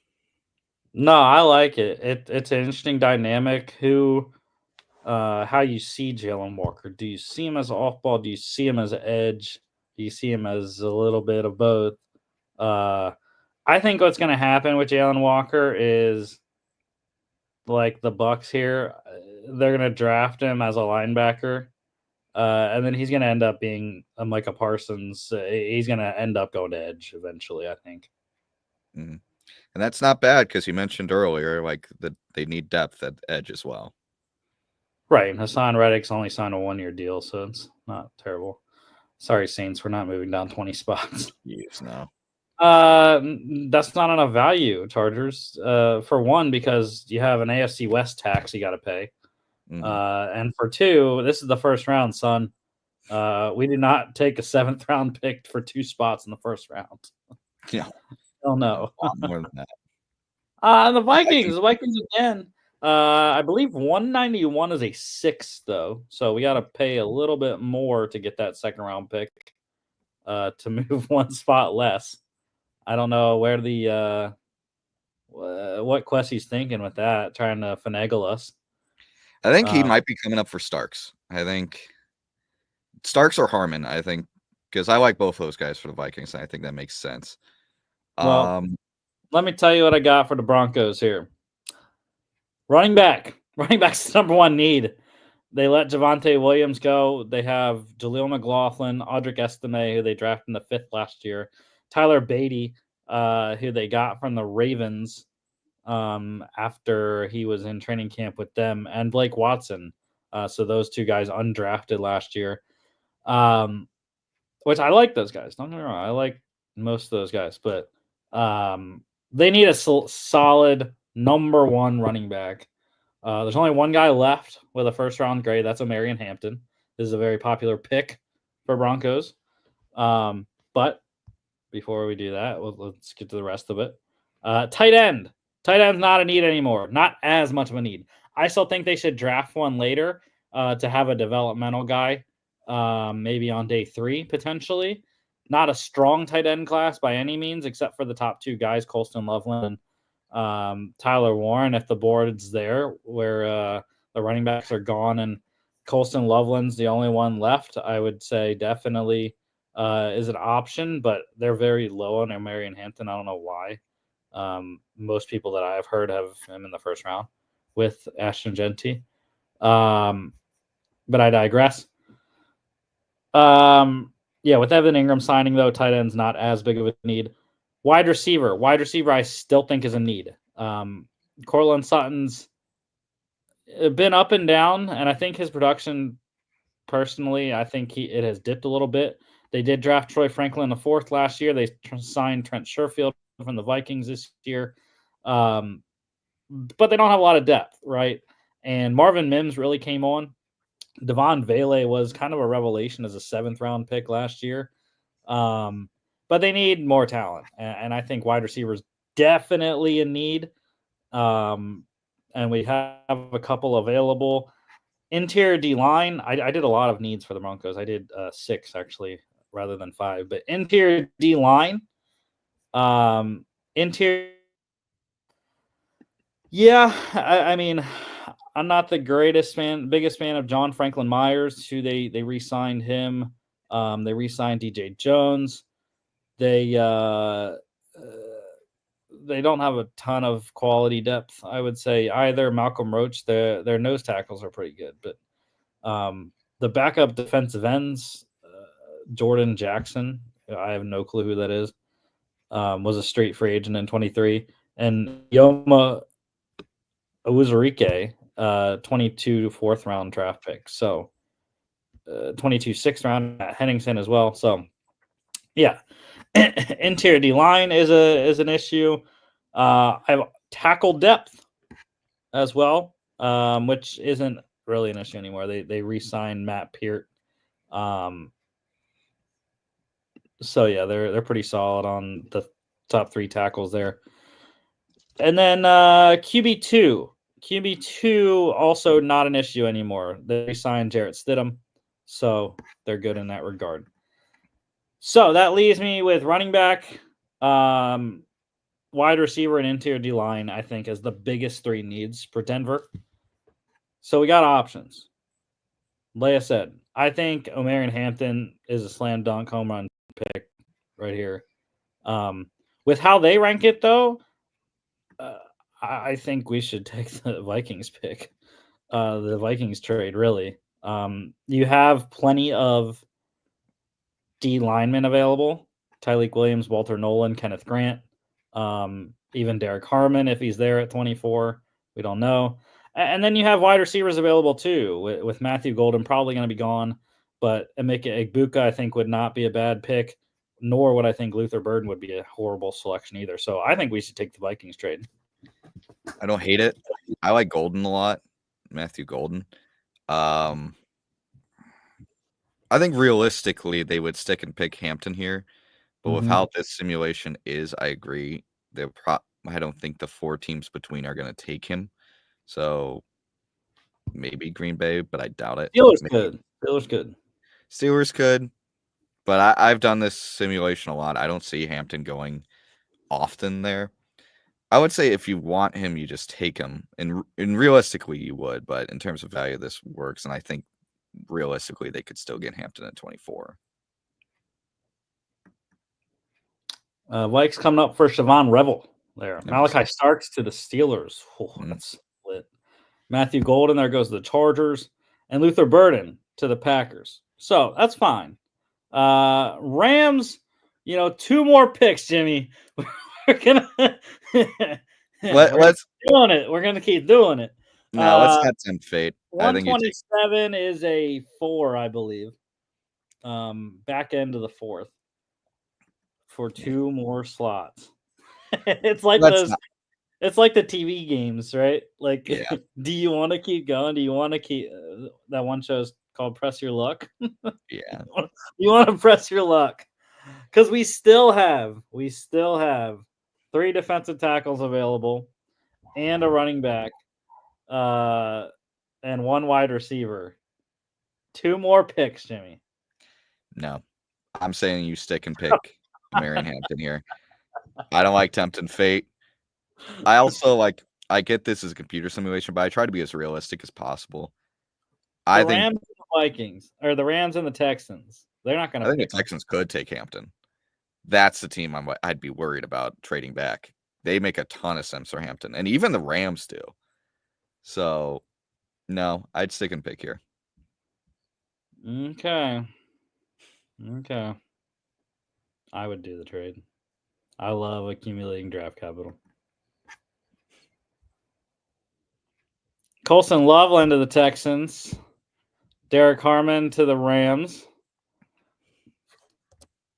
No, I like it. It's an interesting dynamic. How you see Jalen Walker? Do you see him as an off ball? Do you see him as an edge? Do you see him as a little bit of both? I think what's going to happen with Jalen Walker is like the Bucs here. They're going to draft him as a linebacker. And then he's going to end up being a Micah Parsons. He's going to end up going to edge eventually, I think. Mm-hmm. And that's not bad because you mentioned earlier, like that they need depth at edge as well. Right. And Hassan Reddick's only signed a 1-year deal, so it's not terrible. Sorry, Saints, we're not moving down 20 spots. Yes, no. That's not enough value, Chargers. For one, because you have an AFC West tax you got to pay. Mm-hmm. And for two, this is the first round, son. We did not take a 7th round pick for 2 spots in the first round. Yeah. Oh no. A lot more than that. The Vikings again. I believe 191 is a 6th though, so we got to pay a little bit more to get that 2nd round pick. To move 1 spot less. I don't know where the what Quessy's thinking with that, trying to finagle us. I think he might be coming up for Starks. I think Starks or Harmon. I think because I like both those guys for the Vikings, and I think that makes sense. Well, let me tell you what I got for the Broncos here. Running back's the number 1 need. They let Javonte Williams go. They have Jaleel McLaughlin, Audric Estime, who they drafted in the 5th last year, Tyler Beatty, who they got from the Ravens after he was in training camp with them, and Blake Watson. So those 2 guys undrafted last year. which I like those guys. Don't get me wrong, I like most of those guys, but they need a solid number one running back. There's only one guy left with a first round grade. That's Omarion Hampton. This is a very popular pick for Broncos. But before we do that, let's get to the rest of it. Tight end. Tight end's not a need anymore. Not as much of a need. I still think they should draft one later to have a developmental guy, maybe on day 3 potentially. Not a strong tight end class by any means, except for the top 2 guys, Colston Loveland and Tyler Warren. If the board's there where the running backs are gone and Colston Loveland's the only one left, I would say definitely is an option, but they're very low on Marion Hampton. I don't know why. Most people that I've heard have him in the first round with Ashton Genty. But I digress. Yeah, with Evan Ingram signing, though, tight end's not as big of a need. Wide receiver, I still think is a need. Cortland Sutton's been up and down, and I think his production, personally, I think it has dipped a little bit. They did draft Troy Franklin in the 4th last year. They signed Trent Sherfield from the Vikings this year. But they don't have a lot of depth, right? And Marvin Mims really came on. Devon Vele was kind of a revelation as a 7th round pick last year. But they need more talent. And I think wide receivers definitely in need. And we have a couple available. Interior D-line, I did a lot of needs for the Broncos. I did 6, actually, rather than 5. But interior D-line, interior, yeah, I mean, I'm not the biggest fan of John Franklin Myers, who they re-signed him. They re-signed DJ Jones. They don't have a ton of quality depth, I would say, either. Malcolm Roach, their nose tackles are pretty good, but the backup defensive ends, Jordan Jackson, I have no clue who that is, was a straight free agent in 23. And Yoma Owuzurike, 22 4th round draft pick. So 22 6th round at Henningsen as well. So yeah, interior D line is an issue. I have tackle depth as well, which isn't really an issue anymore. They re-signed Matt Peart. So yeah, they're pretty solid on the top 3 tackles there. And then QB2 also not an issue anymore. They re-signed Jarrett Stidham, so they're good in that regard. So that leaves me with running back, wide receiver, and interior D-line, I think, as the biggest 3 needs for Denver. So we got options. Like I said, I think Omarion Hampton is a slam dunk home run pick right here. With how they rank it, though, I think we should take the Vikings pick, the Vikings trade, really. You have plenty of D linemen available. Tyleik Williams, Walter Nolan, Kenneth Grant, even Derek Harmon if he's there at 24. We don't know. And then you have wide receivers available too, with Matthew Golden probably going to be gone. But Emeka Egbuka, I think, would not be a bad pick, nor would I think Luther Burden would be a horrible selection either. So I think we should take the Vikings trade. I don't hate it. I like Golden a lot, Matthew Golden. I think realistically they would stick and pick Hampton here, but with how this simulation is, I agree. I don't think the 4 teams between are going to take him. So maybe Green Bay, but I doubt it. Steelers good. Steelers could, but I've done this simulation a lot. I don't see Hampton going often there. I would say if you want him, you just take him, and realistically you would. But in terms of value, this works, and I think realistically they could still get Hampton at 24. Vikes coming up for Siobhan Revel there. Malachi Starks to the Steelers. Oh, that's lit. Matthew Golden, there goes the Chargers. And Luther Burden to the Packers. So that's fine. Rams, 2 more picks, Jimmy. We're gonna let's doing it. We're gonna keep doing it. No, let's not tempt fate. 127 is a 4, I believe. back end of the fourth for 2 more slots. It's like That's those. not. It's like the TV games, right? Like, Yeah. do you want to keep going? Do you want to keep that one show's called Press Your Luck? Yeah. You want to press your luck because we still have 3 defensive tackles available and a running back, and 1 wide receiver. 2 more picks, Jimmy. No. I'm saying you stick and pick Marion Hampton here. I don't like tempting fate. I also I get this as a computer simulation, but I try to be as realistic as possible. The I think Rams and the Vikings, or the Rams and the Texans, they're not going to the pick them. Texans could take Hampton. That's the team I'd be worried about trading back. They make a ton of sense for Hampton, and even the Rams do. So, no, I'd stick and pick here. Okay. I would do the trade. I love accumulating draft capital. Colson Loveland to the Texans. Derek Harmon to the Rams.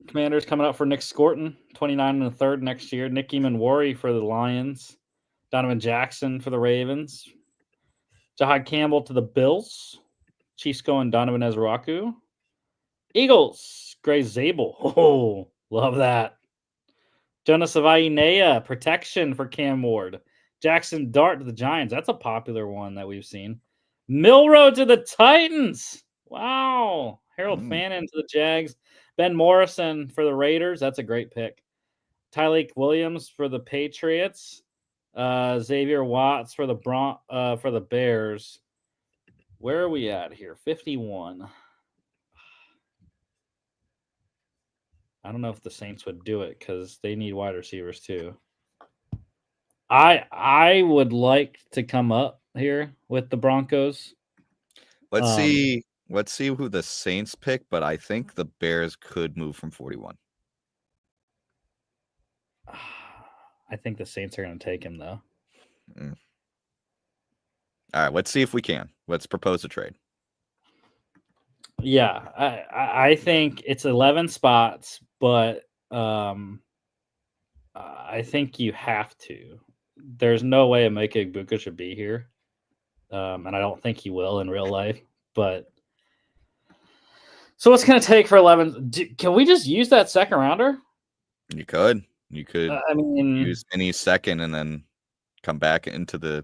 Commanders coming up for Nick Scorton, 29 and a third next year. Nick Eamon-Worry for the Lions. Donovan Jackson for the Ravens. Jahad Campbell to the Bills. Chiefs going Donovan Ezraku. Eagles, Gray Zabel. Oh, love that. Jonas Avainea, protection for Cam Ward. Jackson Dart to the Giants. That's a popular one that we've seen. Milrow to the Titans. Wow. Harold Fannin to the Jags. Ben Morrison for the Raiders. That's a great pick. Tyleik Williams for the Patriots. Xavier Watts for the Bears. Where are we at here? 51. I don't know if the Saints would do it because they need wide receivers too. I would like to come up here with the Broncos. Let's see who the Saints pick, but I think the Bears could move from 41. I think the Saints are going to take him though. All right, let's see if we can. Let's propose a trade. Yeah, I think it's 11 spots, but I think you have to. There's no way Emeka Egbuka should be here, and I don't think he will in real life. But so what's going to take for 11? Can we just use that second rounder? You could. I mean, use any second and then come back into the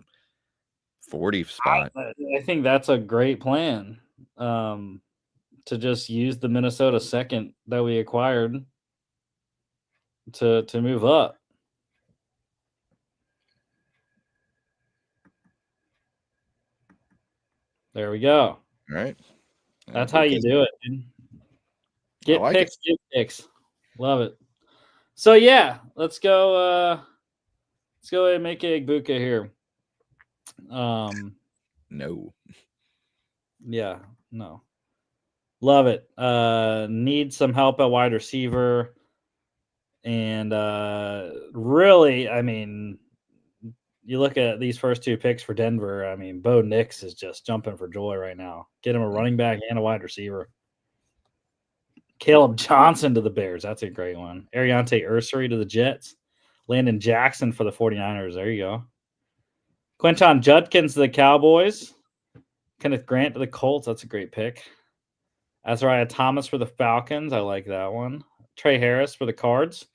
40 spot. I think that's a great plan. To just use the Minnesota second that we acquired to move up. There we go. All right. That's how you do it, dude. Get like picks, get picks. Love it. So yeah, let's go ahead and make Egbuka here. No. Yeah, no. Love it. Need some help at wide receiver. And really, I mean, you look at these first 2 picks for Denver. I mean, Bo Nix is just jumping for joy right now. Get him a running back and a wide receiver. Caleb Johnson to the Bears. That's a great one. Ariante Ursery to the Jets. Landon Jackson for the 49ers. There you go. Quinton Judkins to the Cowboys. Kenneth Grant to the Colts. That's a great pick. Azariah Thomas for the Falcons. I like that one. Trey Harris for the Cards.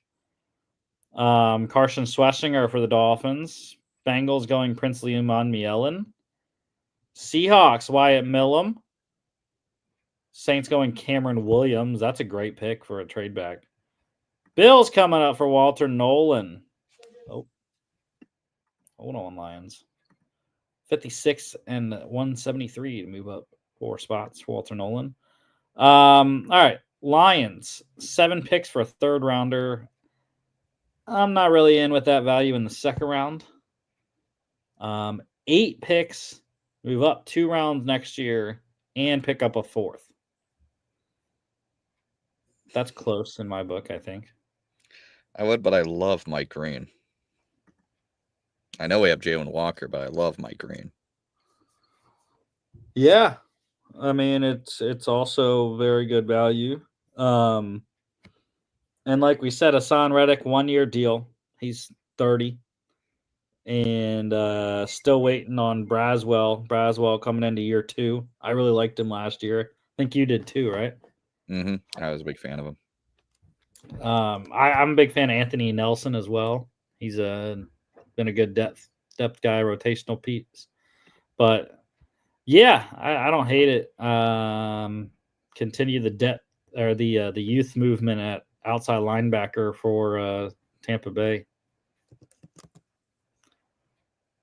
Carson Schwessinger for the Dolphins. Bengals going Princely Iman-Mielen. Seahawks, Wyatt Millum. Saints going Cameron Williams. That's a great pick for a trade back. Bills coming up for Walter Nolan. Oh, hold on, Lions. 56 and 173 to move up 4 spots for Walter Nolan. All right, Lions. 7 picks for a third rounder. I'm not really in with that value in the second round. 8 picks, move up 2 rounds next year, and pick up a 4th. That's close in my book, I think. I would, but I love Mike Green. I know we have Jalen Walker, but I love Mike Green. Yeah. I mean, it's also very good value. Um, and like we said, Hassan Reddick 1 year deal. He's 30, and still waiting on Braswell. Braswell coming into year 2. I really liked him last year. I think you did too, right? I was a big fan of him. I'm a big fan of Anthony Nelson as well. He's been a good depth guy, rotational piece. But yeah, I don't hate it. Continue the depth or the youth movement at outside linebacker for Tampa Bay.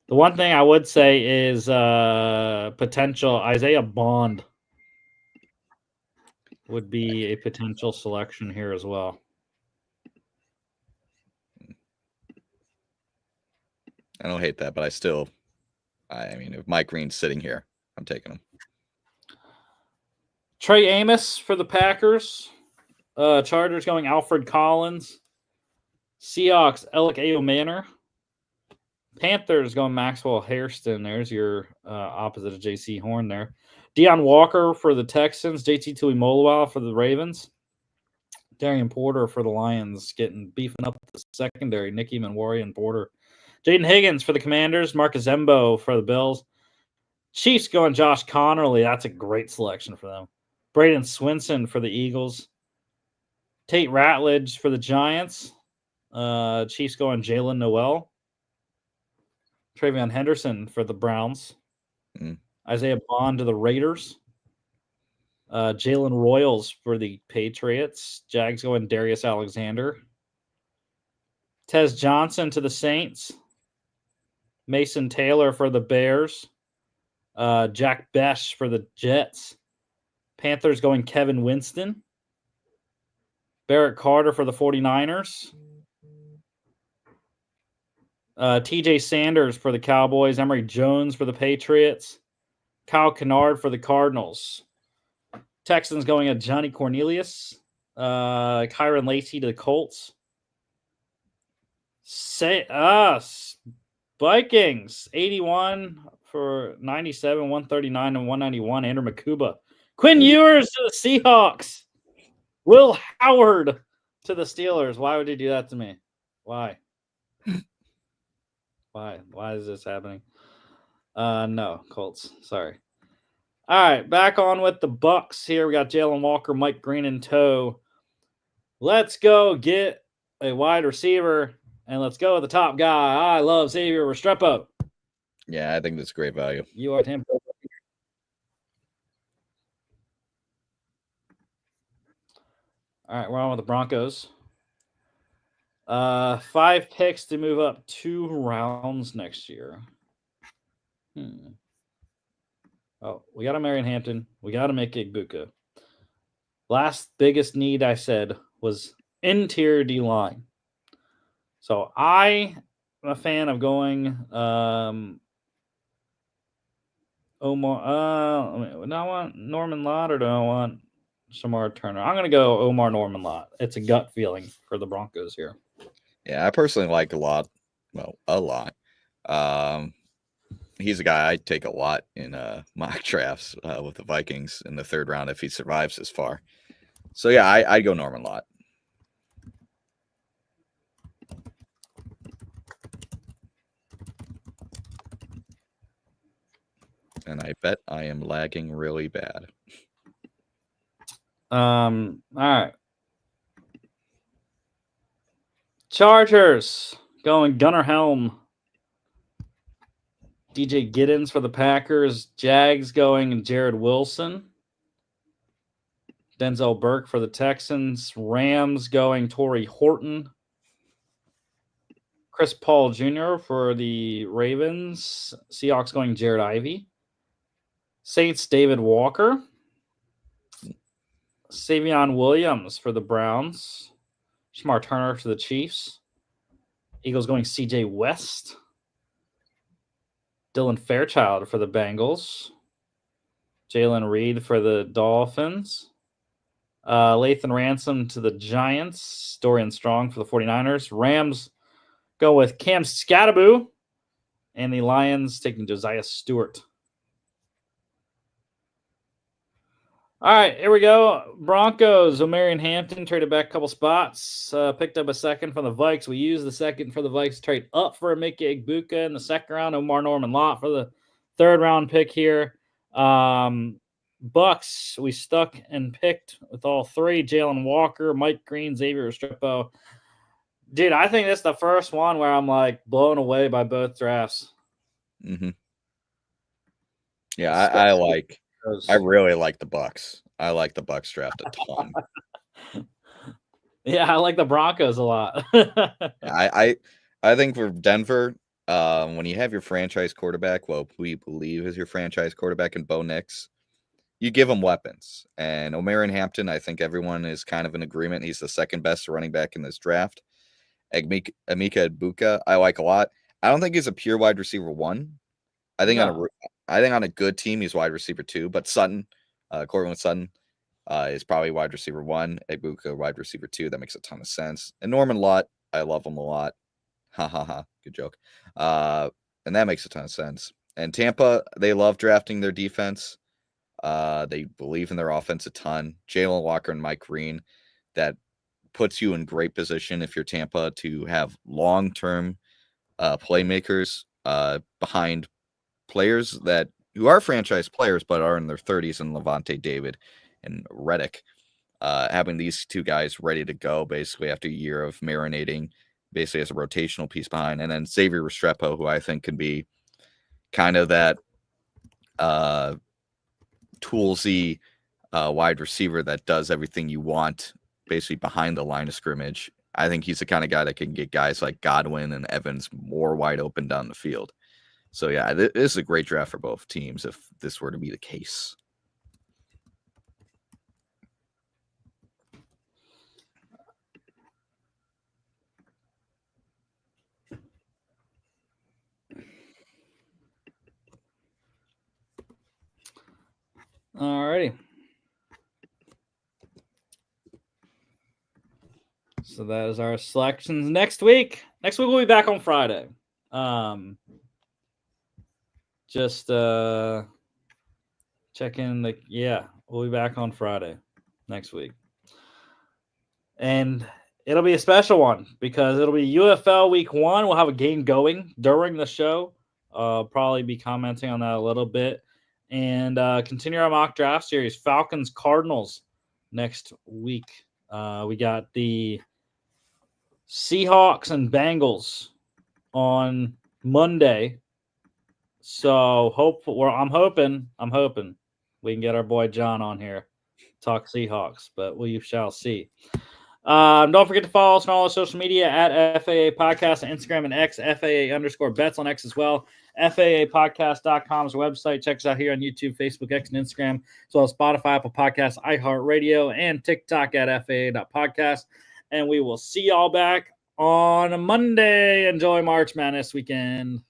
The one thing I would say is potential Isaiah Bond would be a potential selection here as well. I don't hate that, but I mean, if Mike Green's sitting here, I'm taking him. Trey Amos for the Packers. Chargers going Alfred Collins. Seahawks, Alec Manor. Panthers going Maxwell Hairston. There's your opposite of J.C. Horn there. Deion Walker for the Texans. J.T. Tuimoloau for the Ravens. Darian Porter for the Lions, beefing up the secondary. Nicky Manwari and Porter. Jaden Higgins for the Commanders. Marcus Embo for the Bills. Chiefs going Josh Connerly. That's a great selection for them. Braden Swinson for the Eagles. Tate Ratledge for the Giants. Chiefs going Jalen Noel. Travion Henderson for the Browns. Isaiah Bond to the Raiders. Jalen Royals for the Patriots. Jags going Darius Alexander. Tez Johnson to the Saints. Mason Taylor for the Bears. Jack Besh for the Jets. Panthers going Kevin Winston. Barrett Carter for the 49ers. TJ Sanders for the Cowboys. Emory Jones for the Patriots. Kyle Kennard for the Cardinals. Texans going at Johnny Cornelius. Kyron Lacey to the Colts. Vikings 81 for 97, 139, and 191. Andrew Makuba. Quinn Ewers to the Seahawks. Will Howard to the Steelers. Why would you do that to me? Why? Why is this happening? No, Colts. Sorry. All right, back on with the Bucs here. We got Jalen Walker, Mike Green in tow. Let's go get a wide receiver, and let's go with the top guy. I love Xavier Restrepo. Yeah, I think that's great value. You are Tampa. All right, we're on with the Broncos. 5 picks to move up 2 rounds next year. Oh, we got a Marion Hampton. We got to make Igbuka. Last biggest need I said was interior D line. So I am a fan of going Omar. Do I want Norman Lott or do I want Shamar Turner? I'm going to go Omar Norman Lott. It's a gut feeling for the Broncos here. Yeah, I personally like a lot. He's a guy I'd take a lot in mock drafts with the Vikings in the 3rd round if he survives this far. So yeah, I'd go Norman Lott. And I bet I am lagging really bad. All right. Chargers going Gunnar Helm. DJ Giddens for the Packers. Jags going Jared Wilson. Denzel Burke for the Texans. Rams going Torrey Horton. Chris Paul Jr. for the Ravens. Seahawks going Jared Ivey. Saints David Walker. Savion Williams for the Browns. Shamar Turner for the Chiefs. Eagles going CJ West. Dylan Fairchild for the Bengals. Jalen Reed for the Dolphins. Lathan Ransom to the Giants. Dorian Strong for the 49ers. Rams go with Cam Scattaboo. And the Lions taking Josiah Stewart. All right, here we go. Broncos. O'Marion Hampton traded back a couple spots. Picked up a second from the Vikes. We used the second for the Vikes to trade up for a Mickey Igbuka in the second round. Omar Norman Lott for the third round pick here. Bucs. We stuck and picked with all three: Jalen Walker, Mike Green, Xavier Restrepo. Dude, I think this is the first one where I'm like blown away by both drafts. Mm-hmm. Yeah, I really like the Bucs. I like the Bucs draft a ton. Yeah, I like the Broncos a lot. I think for Denver, when you have your franchise quarterback, well, we believe is your franchise quarterback in Bo Nix, you give him weapons. And O'Marion Hampton, I think everyone is kind of in agreement. He's the second best running back in this draft. Emeka Igbuka, I like a lot. I don't think he's a pure wide receiver one. I think on a good team, he's wide receiver two. But Sutton, Cortland Sutton, is probably wide receiver one. Igbuka, wide receiver two. That makes a ton of sense. And Norman Lott, I love him a lot. Ha ha ha. Good joke. And that makes a ton of sense. And Tampa, they love drafting their defense. They believe in their offense a ton. Jalen Walker and Mike Green, that puts you in great position if you're Tampa to have long-term playmakers behind players who are franchise players but are in their 30s, and Levante David and Reddick. Having these two guys ready to go basically after a year of marinating, basically as a rotational piece behind. And then Xavier Restrepo, who I think can be kind of that toolsy wide receiver that does everything you want basically behind the line of scrimmage. I think he's the kind of guy that can get guys like Godwin and Evans more wide open down the field. So yeah, this is a great draft for both teams if this were to be the case. Alrighty. So that is our selections. Next week we'll be back on Friday. Just check in. We'll be back on Friday next week, and it'll be a special one because it'll be UFL week 1. We'll have a game going during the show. Probably be commenting on that a little bit, and continue our mock draft series. Falcons Cardinals next week. We got the Seahawks and Bengals on Monday. So I'm hoping we can get our boy John on here, talk Seahawks, but we shall see. Don't forget to follow us on all our social media at FAA Podcast on Instagram and X, FAA_bets on X as well. FAApodcast.com is our website. Check us out here on YouTube, Facebook, X, and Instagram, as well as Spotify, Apple Podcasts, iHeartRadio, and TikTok at FAA.podcast. And we will see y'all back on Monday. Enjoy March Madness weekend.